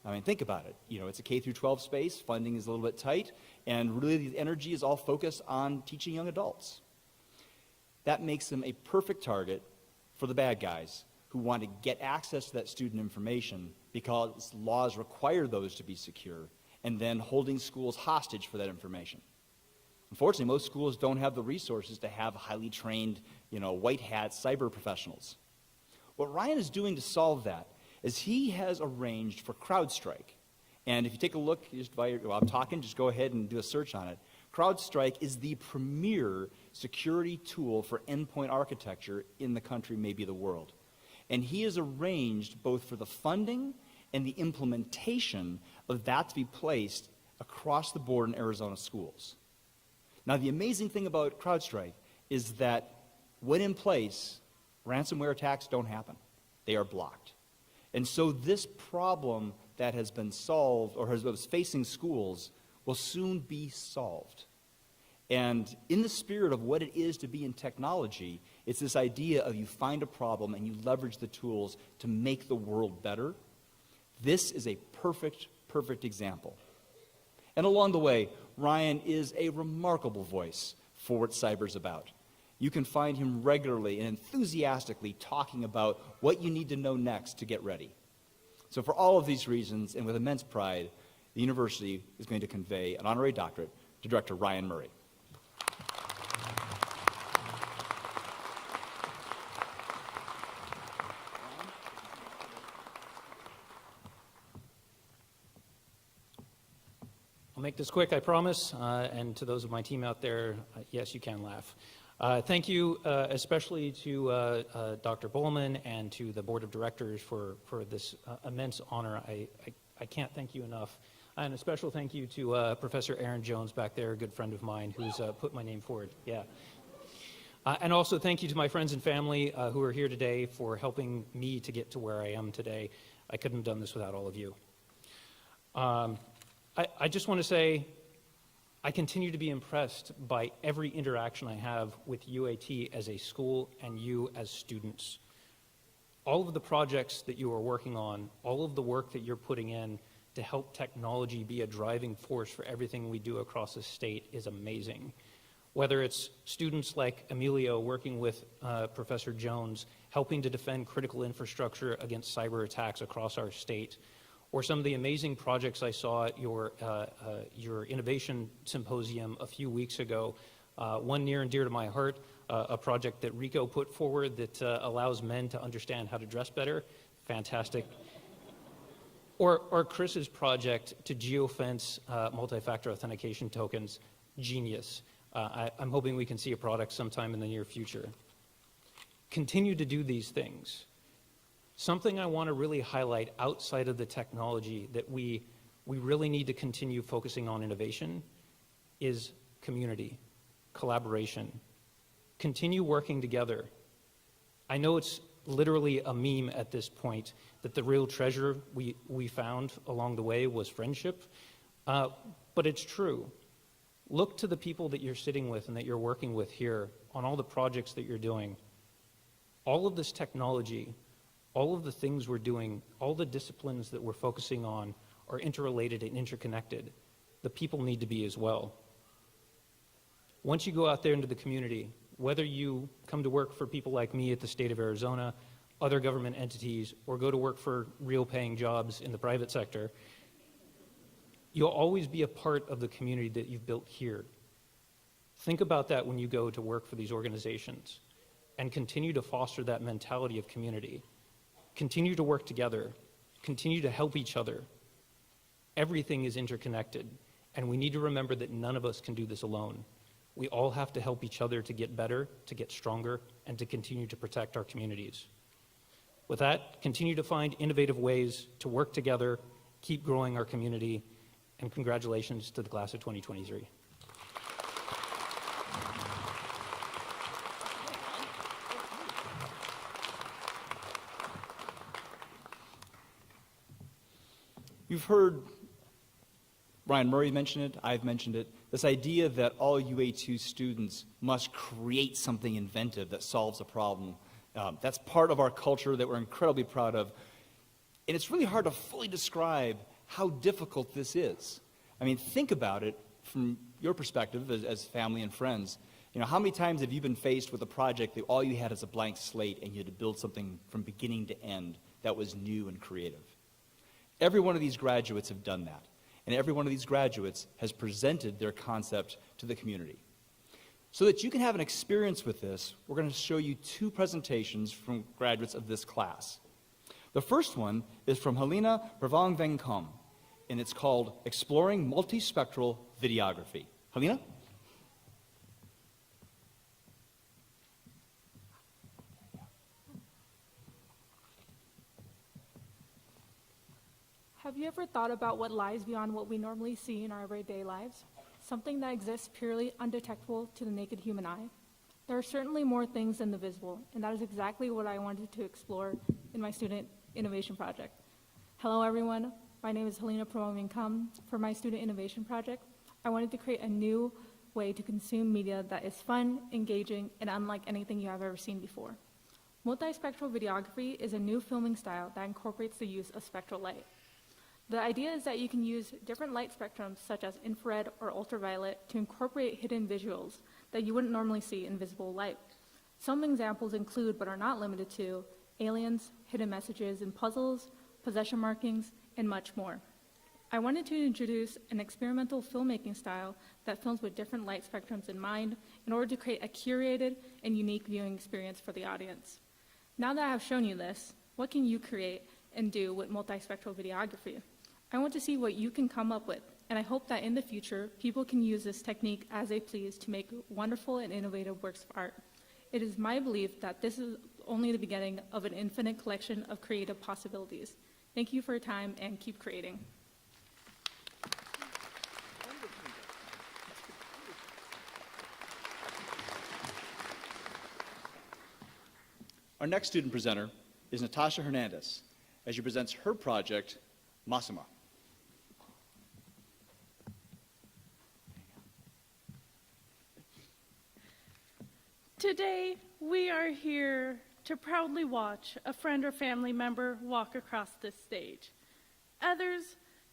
I mean, think about it. You know, it's a K through 12 space, funding is a little bit tight, and really the energy is all focused on teaching young adults. That makes them a perfect target for the bad guys who want to get access to that student information because laws require those to be secure, and then holding schools hostage for that information. Unfortunately, most schools don't have the resources to have highly trained, white hat cyber professionals. What Ryan is doing to solve that is he has arranged for CrowdStrike. And if you take a look, while I'm talking, just go ahead and do a search on it. CrowdStrike is the premier security tool for endpoint architecture in the country, maybe the world. And he has arranged both for the funding and the implementation of that to be placed across the board in Arizona schools. Now, the amazing thing about CrowdStrike is that when in place, ransomware attacks don't happen. They are blocked. And so this problem that has been solved or was facing schools will soon be solved. And in the spirit of what it is to be in technology, it's this idea of you find a problem and you leverage the tools to make the world better. This is a perfect example. And along the way, Ryan is a remarkable voice for what cyber's about. You can find him regularly and enthusiastically talking about what you need to know next to get ready. So for all of these reasons, and with immense pride, the university is going to convey an honorary doctorate to Director Ryan Murray. I'll make this quick, I promise. And to those of my team out there, yes, you can laugh. Thank you especially to Dr. Bowman and to the Board of Directors for this immense honor. I can't thank you enough. And a special thank you to Professor Aaron Jones back there, a good friend of mine, who's put my name forward. Yeah. And also thank you to my friends and family who are here today for helping me to get to where I am today. I couldn't have done this without all of you. I just want to say I continue to be impressed by every interaction I have with UAT as a school and you as students. All of the projects that you are working on, all of the work that you're putting in to help technology be a driving force for everything we do across the state is amazing. Whether it's students like Emilio working with Professor Jones, helping to defend critical infrastructure against cyber attacks across our state, or some of the amazing projects I saw at your Innovation Symposium a few weeks ago. One near and dear to my heart a project that Rico put forward that allows men to understand how to dress better. Fantastic. Or Chris's project to geofence multi-factor authentication tokens. Genius. I'm hoping we can see a product sometime in the near future. Continue to do these things. Something I want to really highlight outside of the technology that we really need to continue focusing on innovation is community, collaboration. Continue working together. I know it's literally a meme at this point that the real treasure we found along the way was friendship, but it's true. Look to the people that you're sitting with and that you're working with here on all the projects that you're doing. All of this technology, all of the things we're doing, all the disciplines that we're focusing on are interrelated and interconnected. The people need to be as well. Once you go out there into the community, whether you come to work for people like me at the state of Arizona, other government entities, or go to work for real paying jobs in the private sector, you'll always be a part of the community that you've built here. Think about that when you go to work for these organizations and continue to foster that mentality of community. Continue to work together. Continue to help each other. Everything is interconnected, and we need to remember that none of us can do this alone. We all have to help each other to get better, to get stronger, and to continue to protect our communities. With that, continue to find innovative ways to work together, keep growing our community, and congratulations to the class of 2023. You've heard Ryan Murray mention it, I've mentioned it, this idea that all UAT students must create something inventive that solves a problem. That's part of our culture that we're incredibly proud of. And it's really hard to fully describe how difficult this is. I mean, think about it from your perspective as family and friends. You know, how many times have you been faced with a project that all you had is a blank slate and you had to build something from beginning to end that was new and creative? Every one of these graduates have done that. And every one of these graduates has presented their concept to the community. So that you can have an experience with this, we're going to show you two presentations from graduates of this class. The first one is from Helena Pravangvengkom, and it's called Exploring Multispectral Videography. Helena? Have you ever thought about what lies beyond what we normally see in our everyday lives? Something that exists purely undetectable to the naked human eye? There are certainly more things than the visible, and that is exactly what I wanted to explore in my student innovation project. Hello everyone, my name is Helena Pravangvengkom. For my student innovation project, I wanted to create a new way to consume media that is fun, engaging, and unlike anything you have ever seen before. Multispectral videography is a new filming style that incorporates the use of spectral light. The idea is that you can use different light spectrums, such as infrared or ultraviolet, to incorporate hidden visuals that you wouldn't normally see in visible light. Some examples include, but are not limited to, aliens, hidden messages and puzzles, possession markings, and much more. I wanted to introduce an experimental filmmaking style that films with different light spectrums in mind in order to create a curated and unique viewing experience for the audience. Now that I have shown you this, what can you create and do with multispectral videography? I want to see what you can come up with, and I hope that in the future, people can use this technique as they please to make wonderful and innovative works of art. It is my belief that this is only the beginning of an infinite collection of creative possibilities. Thank you for your time, and keep creating. Our next student presenter is Natasha Hernandez, as she presents her project, Masuma. Today, we are here to proudly watch a friend or family member walk across this stage. Others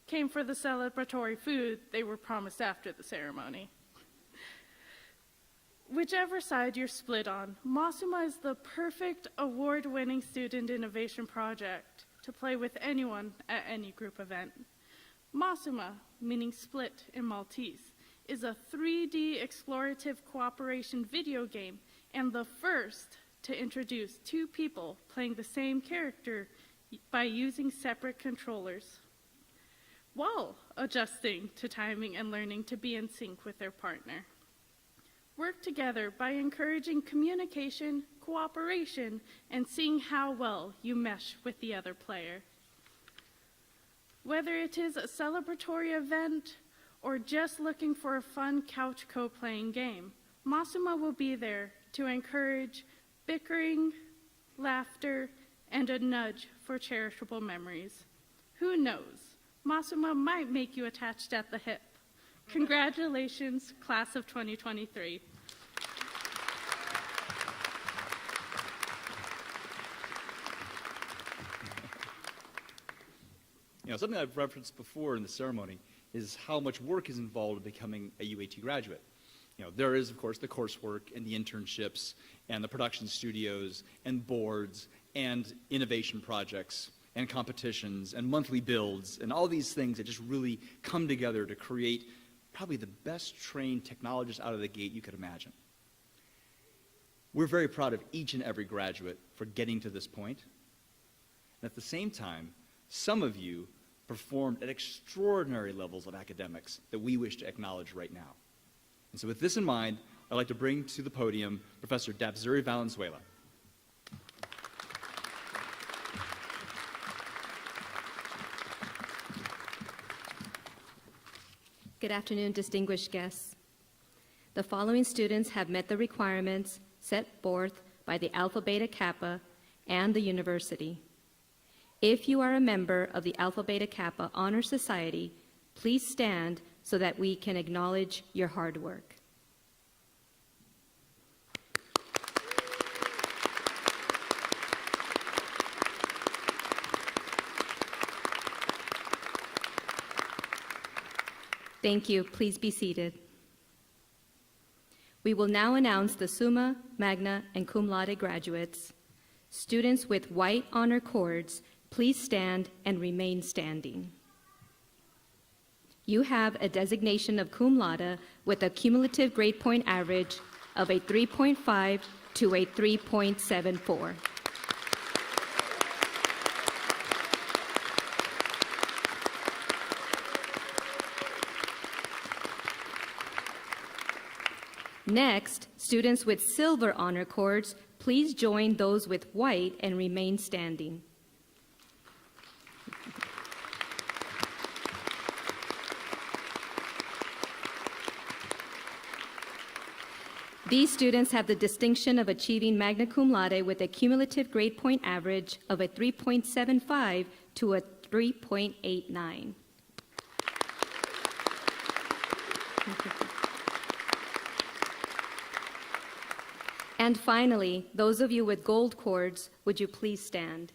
came for the celebratory food they were promised after the ceremony. Whichever side you're split on, Masuma is the perfect award-winning student innovation project to play with anyone at any group event. Masuma, meaning split in Maltese, is a 3D explorative cooperation video game and the first to introduce two people playing the same character by using separate controllers, while adjusting to timing and learning to be in sync with their partner. Work together by encouraging communication, cooperation, and seeing how well you mesh with the other player. Whether it is a celebratory event or just looking for a fun couch co-playing game, Masuma will be there to encourage bickering, laughter, and a nudge for cherishable memories. Who knows? Masuma might make you attached at the hip. Congratulations, class of 2023. Something I've referenced before in the ceremony is how much work is involved in becoming a UAT graduate. There is, of course, the coursework and the internships and the production studios and boards and innovation projects and competitions and monthly builds and all these things that just really come together to create probably the best trained technologists out of the gate you could imagine. We're very proud of each and every graduate for getting to this point. And at the same time, some of you performed at extraordinary levels of academics that we wish to acknowledge right now. And so with this in mind, I'd like to bring to the podium Professor Dabzuri Valenzuela. Good afternoon, distinguished guests. The following students have met the requirements set forth by the Alpha Beta Kappa and the university. If you are a member of the Alpha Beta Kappa Honor Society, please stand so that we can acknowledge your hard work. Thank you. Please be seated. We will now announce the Summa, Magna, and Cum Laude graduates. Students with white honor cords, please stand and remain standing. You have a designation of Cum Laude with a cumulative grade point average of a 3.5 to a 3.74. Next, students with silver honor cords, please join those with white and remain standing. These students have the distinction of achieving magna cum laude with a cumulative grade point average of a 3.75 to a 3.89. And finally, those of you with gold cords, would you please stand?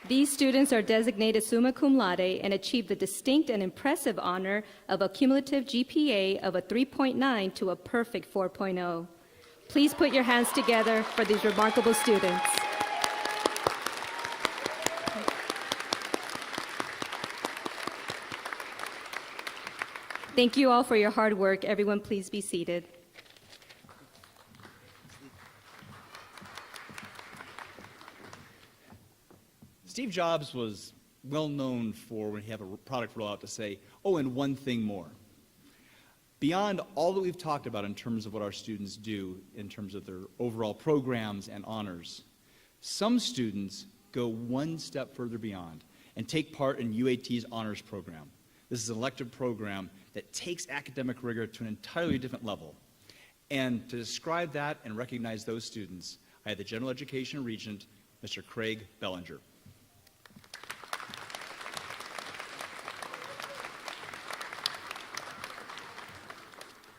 These students are designated summa cum laude and achieve the distinct and impressive honor of a cumulative GPA of a 3.9 to a perfect 4.0. Please put your hands together for these remarkable students. Thank you all for your hard work. Everyone, please be seated. Steve Jobs was well known for, when he had a product rollout, to say, oh, and one thing more. Beyond all that we've talked about in terms of what our students do in terms of their overall programs and honors, some students go one step further beyond and take part in UAT's honors program. This is an elective program that takes academic rigor to an entirely different level. And to describe that and recognize those students, I had the General Education Regent, Mr. Craig Bellinger.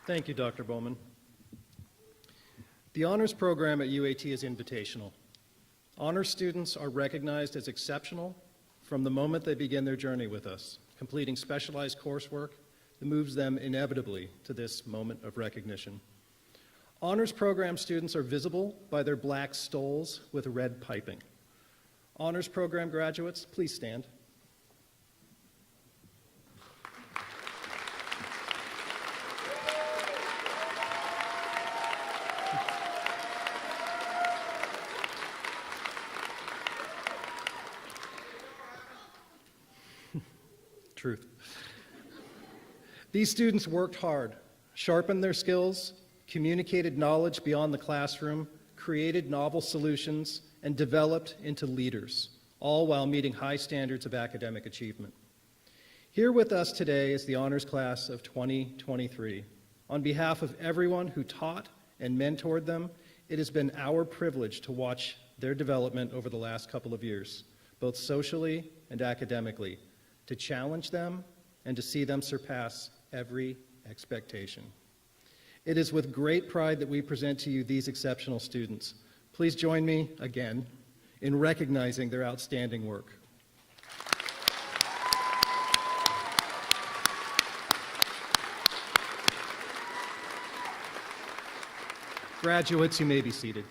Thank you, Dr. Bowman. The honors program at UAT is invitational. Honors students are recognized as exceptional from the moment they begin their journey with us, completing specialized coursework that moves them inevitably to this moment of recognition. Honors program students are visible by their black stoles with red piping. Honors Program graduates, please stand. Truth. These students worked hard, sharpened their skills, communicated knowledge beyond the classroom, created novel solutions, and developed into leaders, all while meeting high standards of academic achievement. Here with us today is the honors class of 2023. On behalf of everyone who taught and mentored them, it has been our privilege to watch their development over the last couple of years, both socially and academically, to challenge them and to see them surpass every expectation. It is with great pride that we present to you these exceptional students. Please join me again in recognizing their outstanding work. Graduates, you may be seated.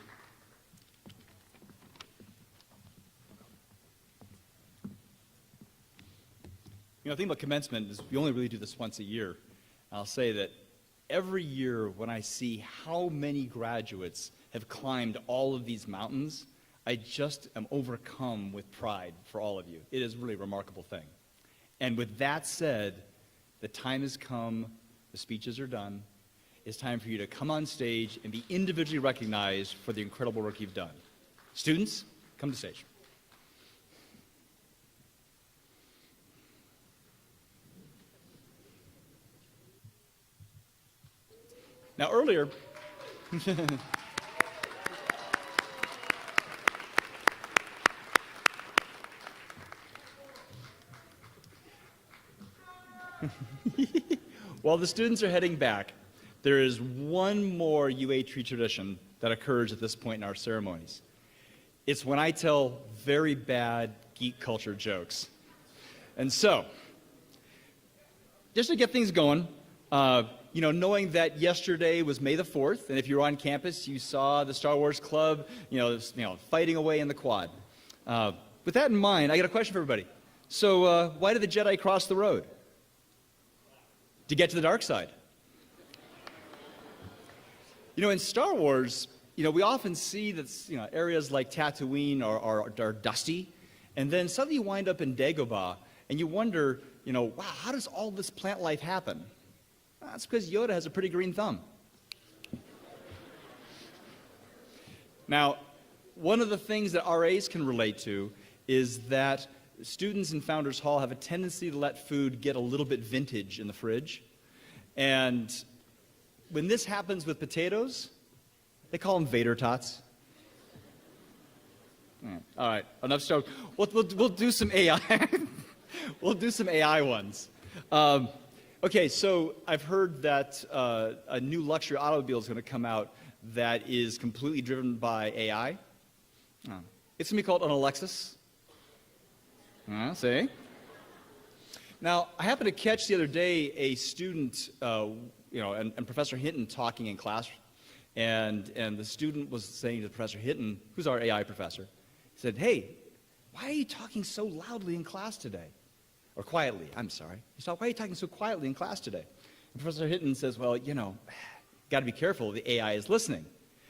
You know, the thing about commencement is we only really do this once a year. I'll say that every year when I see how many graduates have climbed all of these mountains, I just am overcome with pride for all of you. It is really a remarkable thing. And with that said, the time has come, the speeches are done. It's time for you to come on stage and be individually recognized for the incredible work you've done. Students, come to stage. Now earlier, while the students are heading back, there is one more UAT tradition that occurs at this point in our ceremonies. It's when I tell very bad geek culture jokes. And so, just to get things going, you know, knowing that yesterday was May the 4th, and if you're on campus, you saw the Star Wars Club, fighting away in the quad. With that in mind, I got a question for everybody. So, why did the Jedi cross the road? To get to the dark side. You know, in Star Wars, we often see that, areas like Tatooine are dusty, and then suddenly you wind up in Dagobah, and you wonder, wow, how does all this plant life happen? That's because Yoda has a pretty green thumb. Now, one of the things that RAs can relate to is that students in Founders Hall have a tendency to let food get a little bit vintage in the fridge. And when this happens with potatoes, they call them Vader tots. All right, enough stuff. We'll do some AI. We'll do some AI ones. Okay, so I've heard that a new luxury automobile is going to come out that is completely driven by AI. It's going to be called an Alexis. See? Now, I happened to catch the other day a student, and Professor Hinton talking in class, and the student was saying to Professor Hinton, who's our AI professor, he said, "Hey, why are you talking so loudly in class today?" Or quietly, I'm sorry. He said, "Why are you talking so quietly in class today?" And Professor Hinton says, "Well, got to be careful, the AI is listening."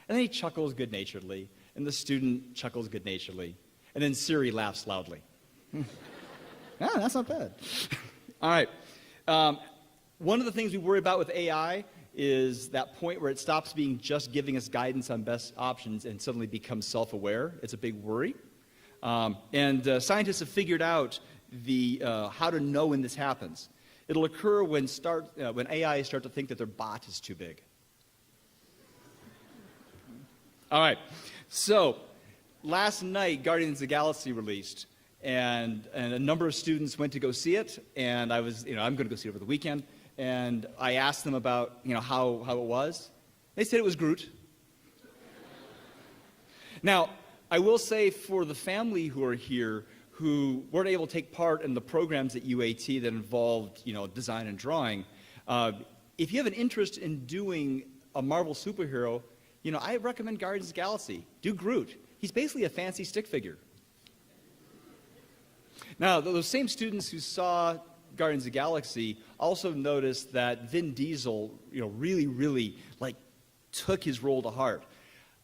And then he chuckles good-naturedly, and the student chuckles good-naturedly, and then Siri laughs loudly. That's not bad. All right. One of the things we worry about with AI is that point where it stops being just giving us guidance on best options and suddenly becomes self-aware. It's a big worry. And scientists have figured out how to know when this happens. It'll occur when AI start to think that their bot is too big. All right. So last night, Guardians of the Galaxy released. And a number of students went to go see it, and I'm going to go see it over the weekend. And I asked them about, how it was. They said it was Groot. Now, I will say for the family who are here who weren't able to take part in the programs at UAT that involved, design and drawing, if you have an interest in doing a Marvel superhero, I recommend Guardians of the Galaxy. Do Groot. He's basically a fancy stick figure. Now, those same students who saw Guardians of the Galaxy also noticed that Vin Diesel, really took his role to heart.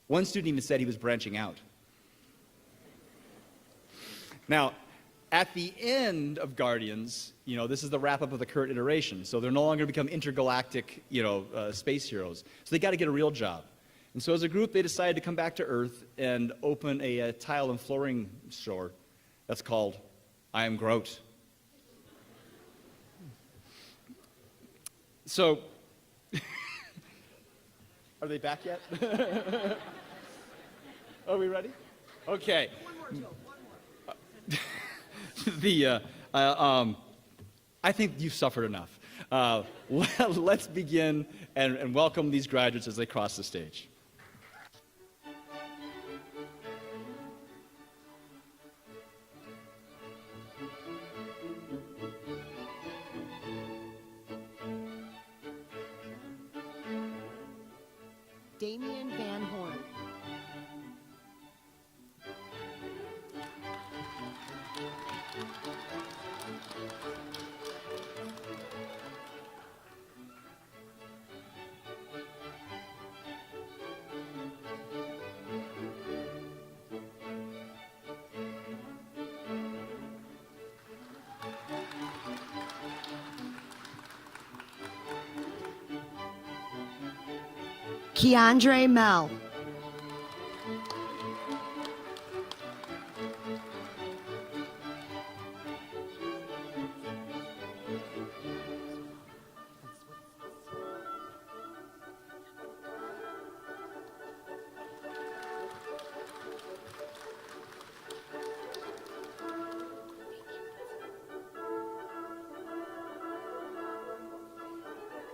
One student even said he was branching out. Now, at the end of Guardians, this is the wrap-up of the current iteration, so they're no longer become intergalactic, space heroes. So they got to get a real job. And so as a group, they decided to come back to Earth and open a tile and flooring store that's called I Am Groot. So, are they back yet? Are we ready? Okay. I think you've suffered enough. Let's begin and welcome these graduates as they cross the stage. Damian Van Horn. Keandre Mel.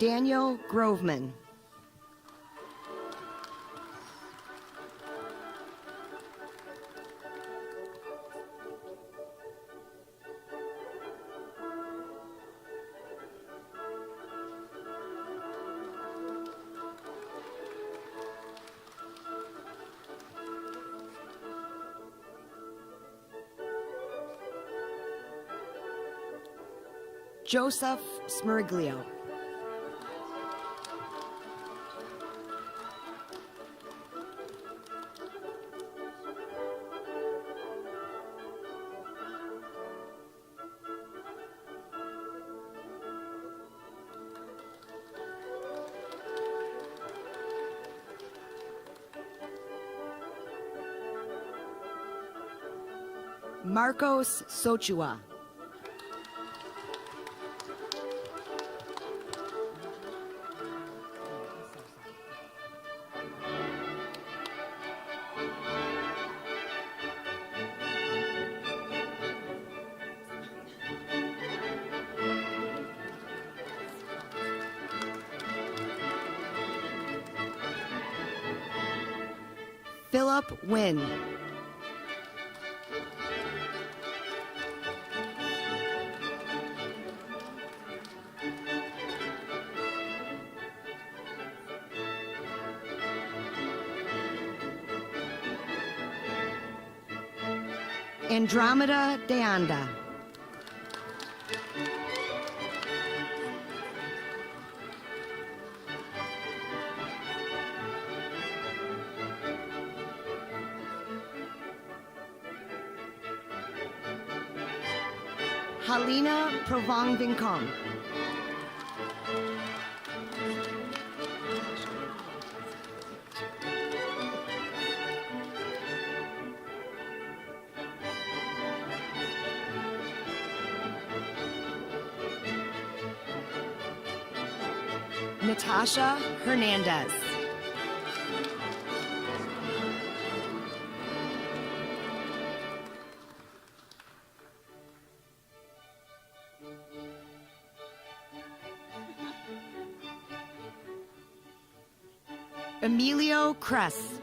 Daniel Groveman. Joseph Smeriglio. Marcos Sochua. Philip Wynn. Andromeda Deanda. Halina Provang Vincom. Natasha Hernandez. Emilio Kress.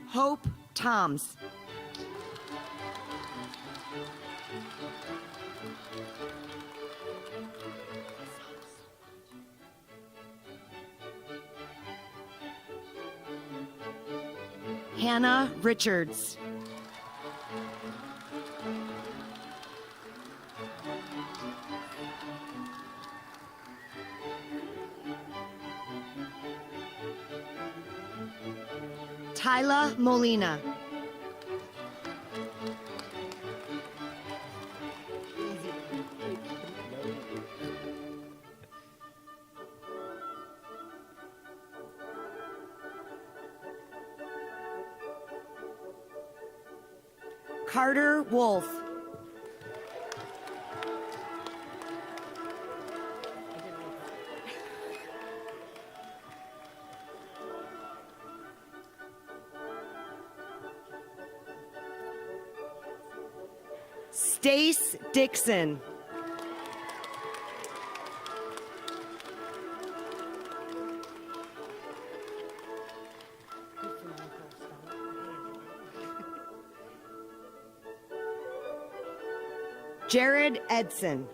Hope Toms. Hannah Richards. Tyla Molina. Carter Wolf. Stace Dixon. Jared Edson.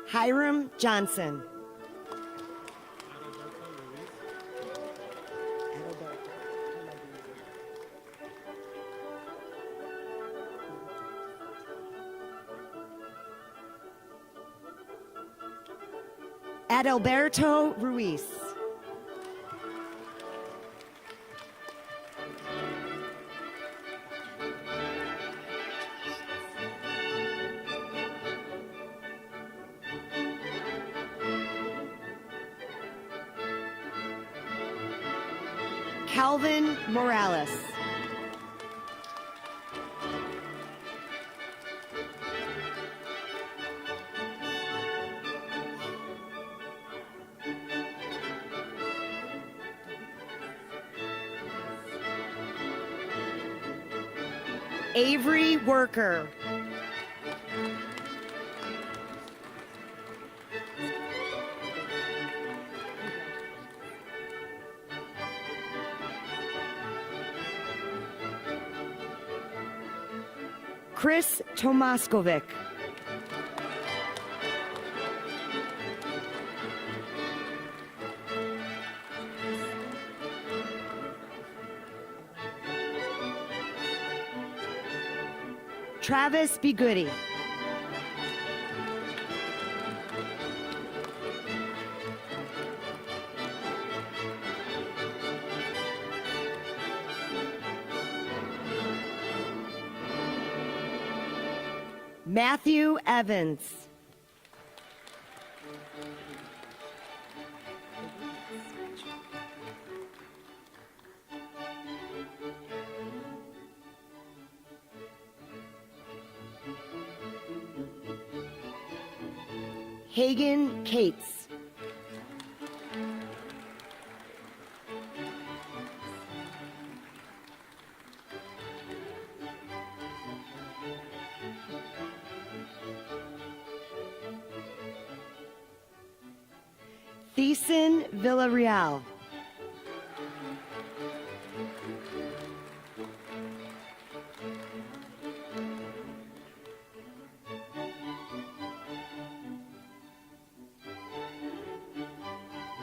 Hiram Johnson. Adalberto Ruiz. Calvin Morales. Avery Worker. Chris Tomaskovic. Travis Bigudi. Matthew Evans. Hagen Cates. Thiessen Villarreal.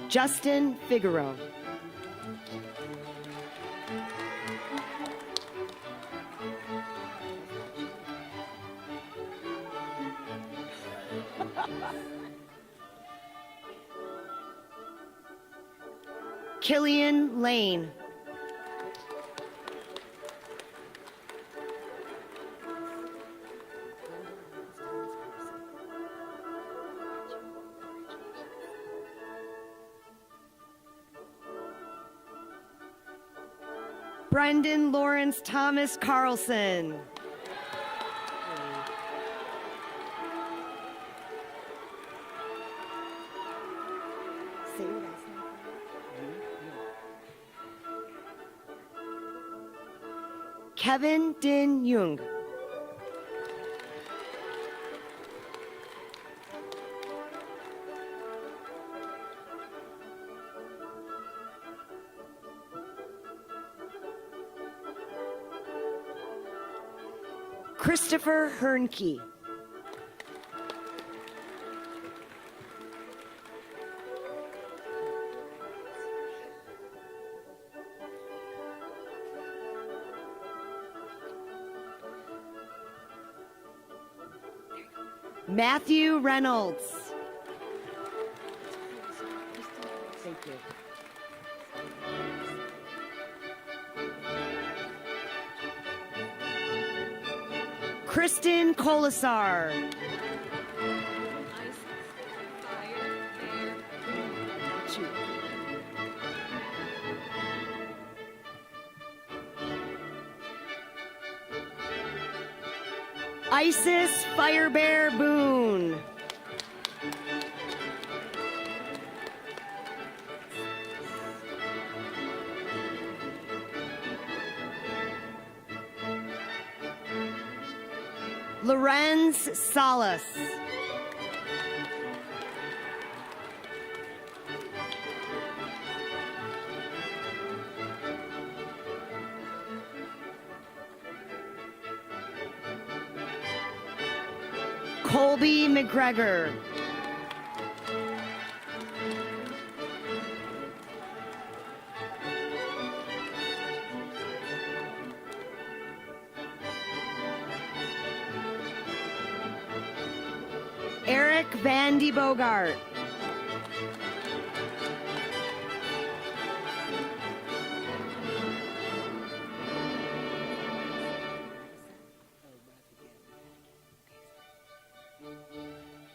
Justin Figueroa. Killian Lane. Brendan Lawrence Thomas Carlson. Kevin Din Young. Christopher Hernke. Matthew Reynolds. Thank you. Kristen Colasar. Isis Firebear Boone. Lorenz Salas. Colby McGregor. Eric Vandy Bogart.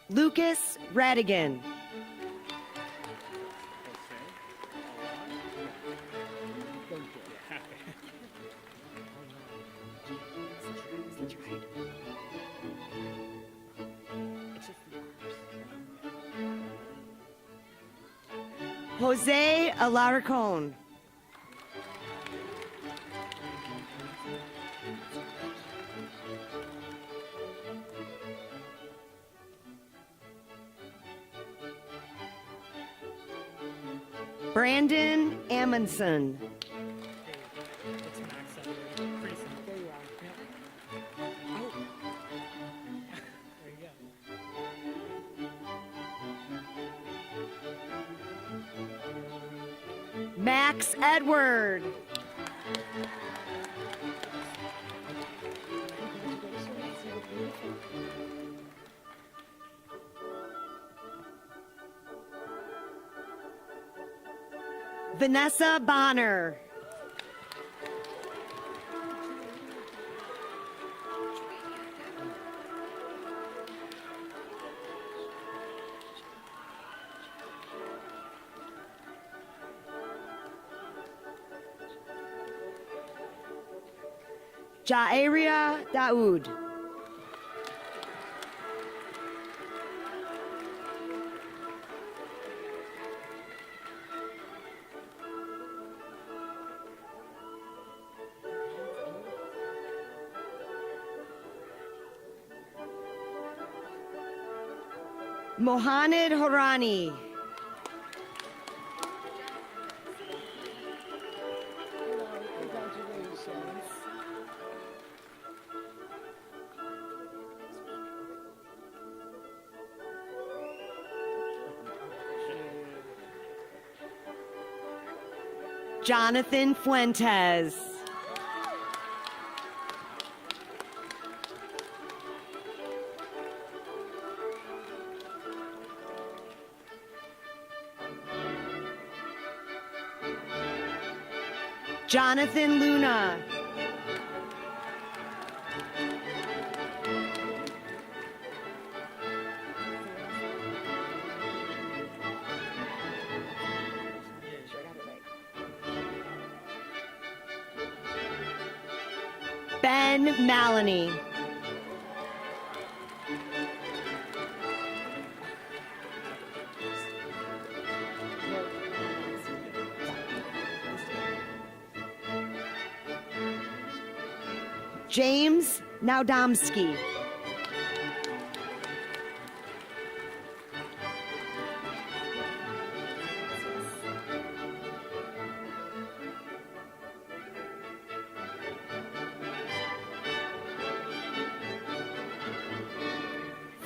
Lucas Radigan. Jose Alarcon. Brandon Amundsen. Max Edward. Vanessa Bonner. Jairia Daoud. Mohamed Horani. Jonathan Fuentes. Jonathan Luna. Ben Maloney. James Naudomski.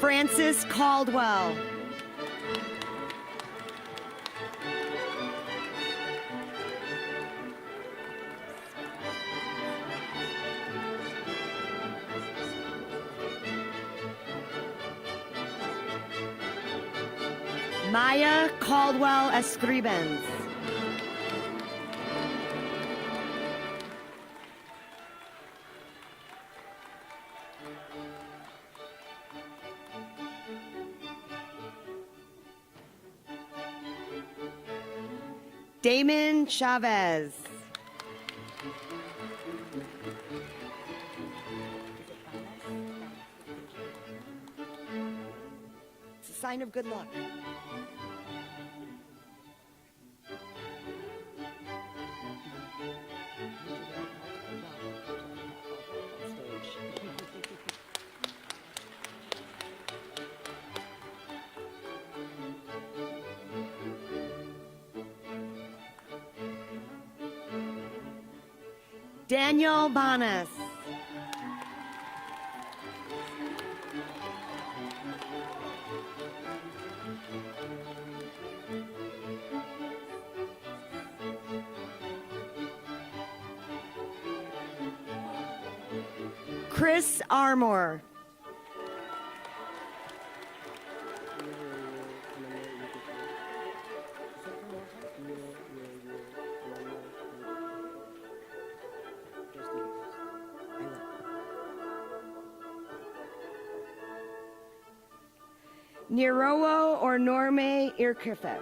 Francis Caldwell. Maya Caldwell Escribens. Damon Chavez. It's a sign of good luck. Daniel Bonas. Chris Armour. Nirowo or Norme Irkife.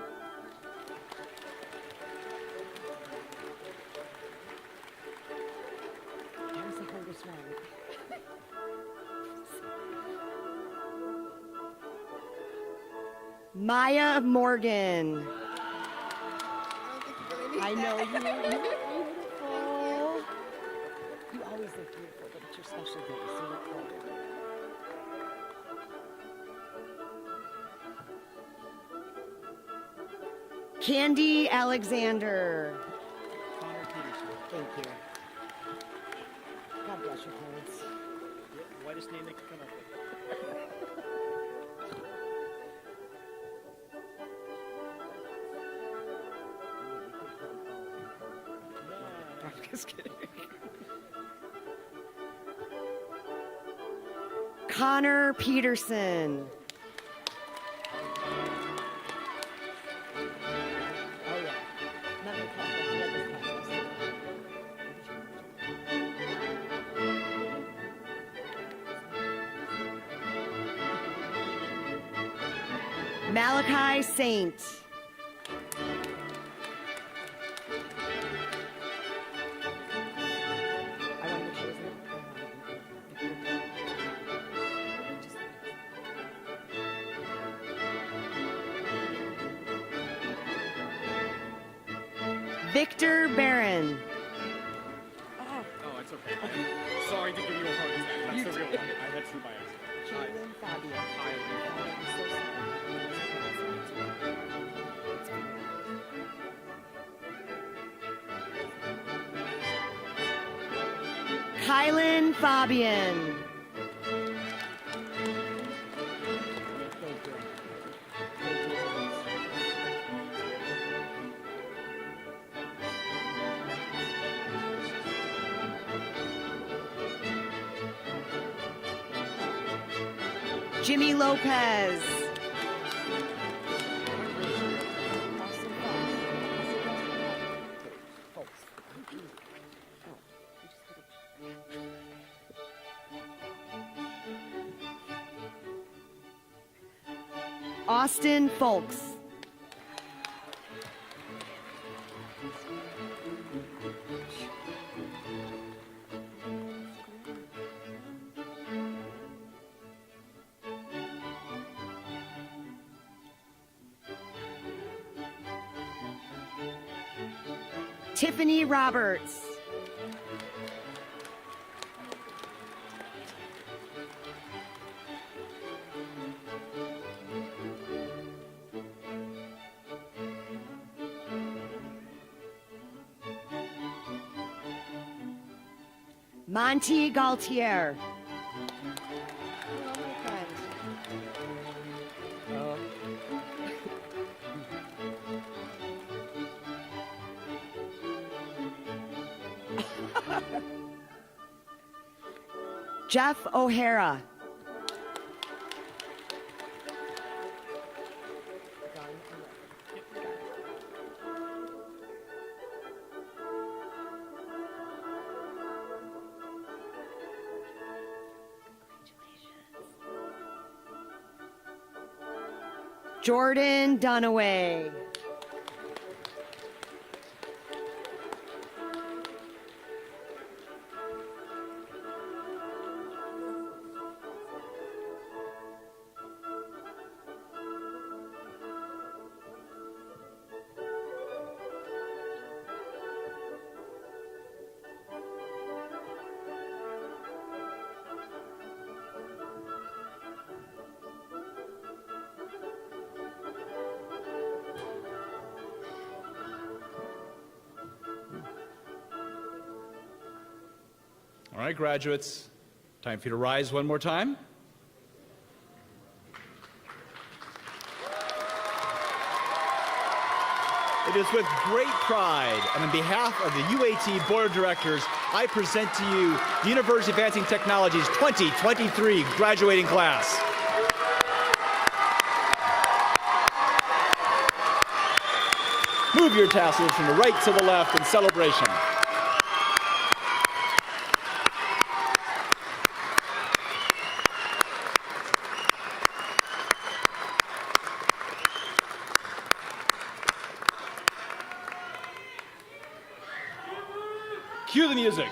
Maya Morgan. I know you. You're beautiful. You always look beautiful, but it's your special day, so look forward. Candy Alexander. Thank you. God bless your parents. Whitest name they could come up with. I'm just kidding. Connor Peterson. Malachi Saint. Victor Barron. Oh, it's okay. Sorry to give you a hard time. That's the real one. I had two by accident. Caitlin Fabio. Kylan Fabian. Jimmy Lopez. Austin Folks. Tiffany Roberts. Monty Galtier. Hello, my friend. Jeff O'Hara. Jordan Dunaway. All right, graduates, time for you to rise one more time. It is with great pride and on behalf of the UAT Board of Directors, I present to you the University of Advancing Technology's 2023 graduating class. Move your tassels from the right to the left in celebration. Cue the music.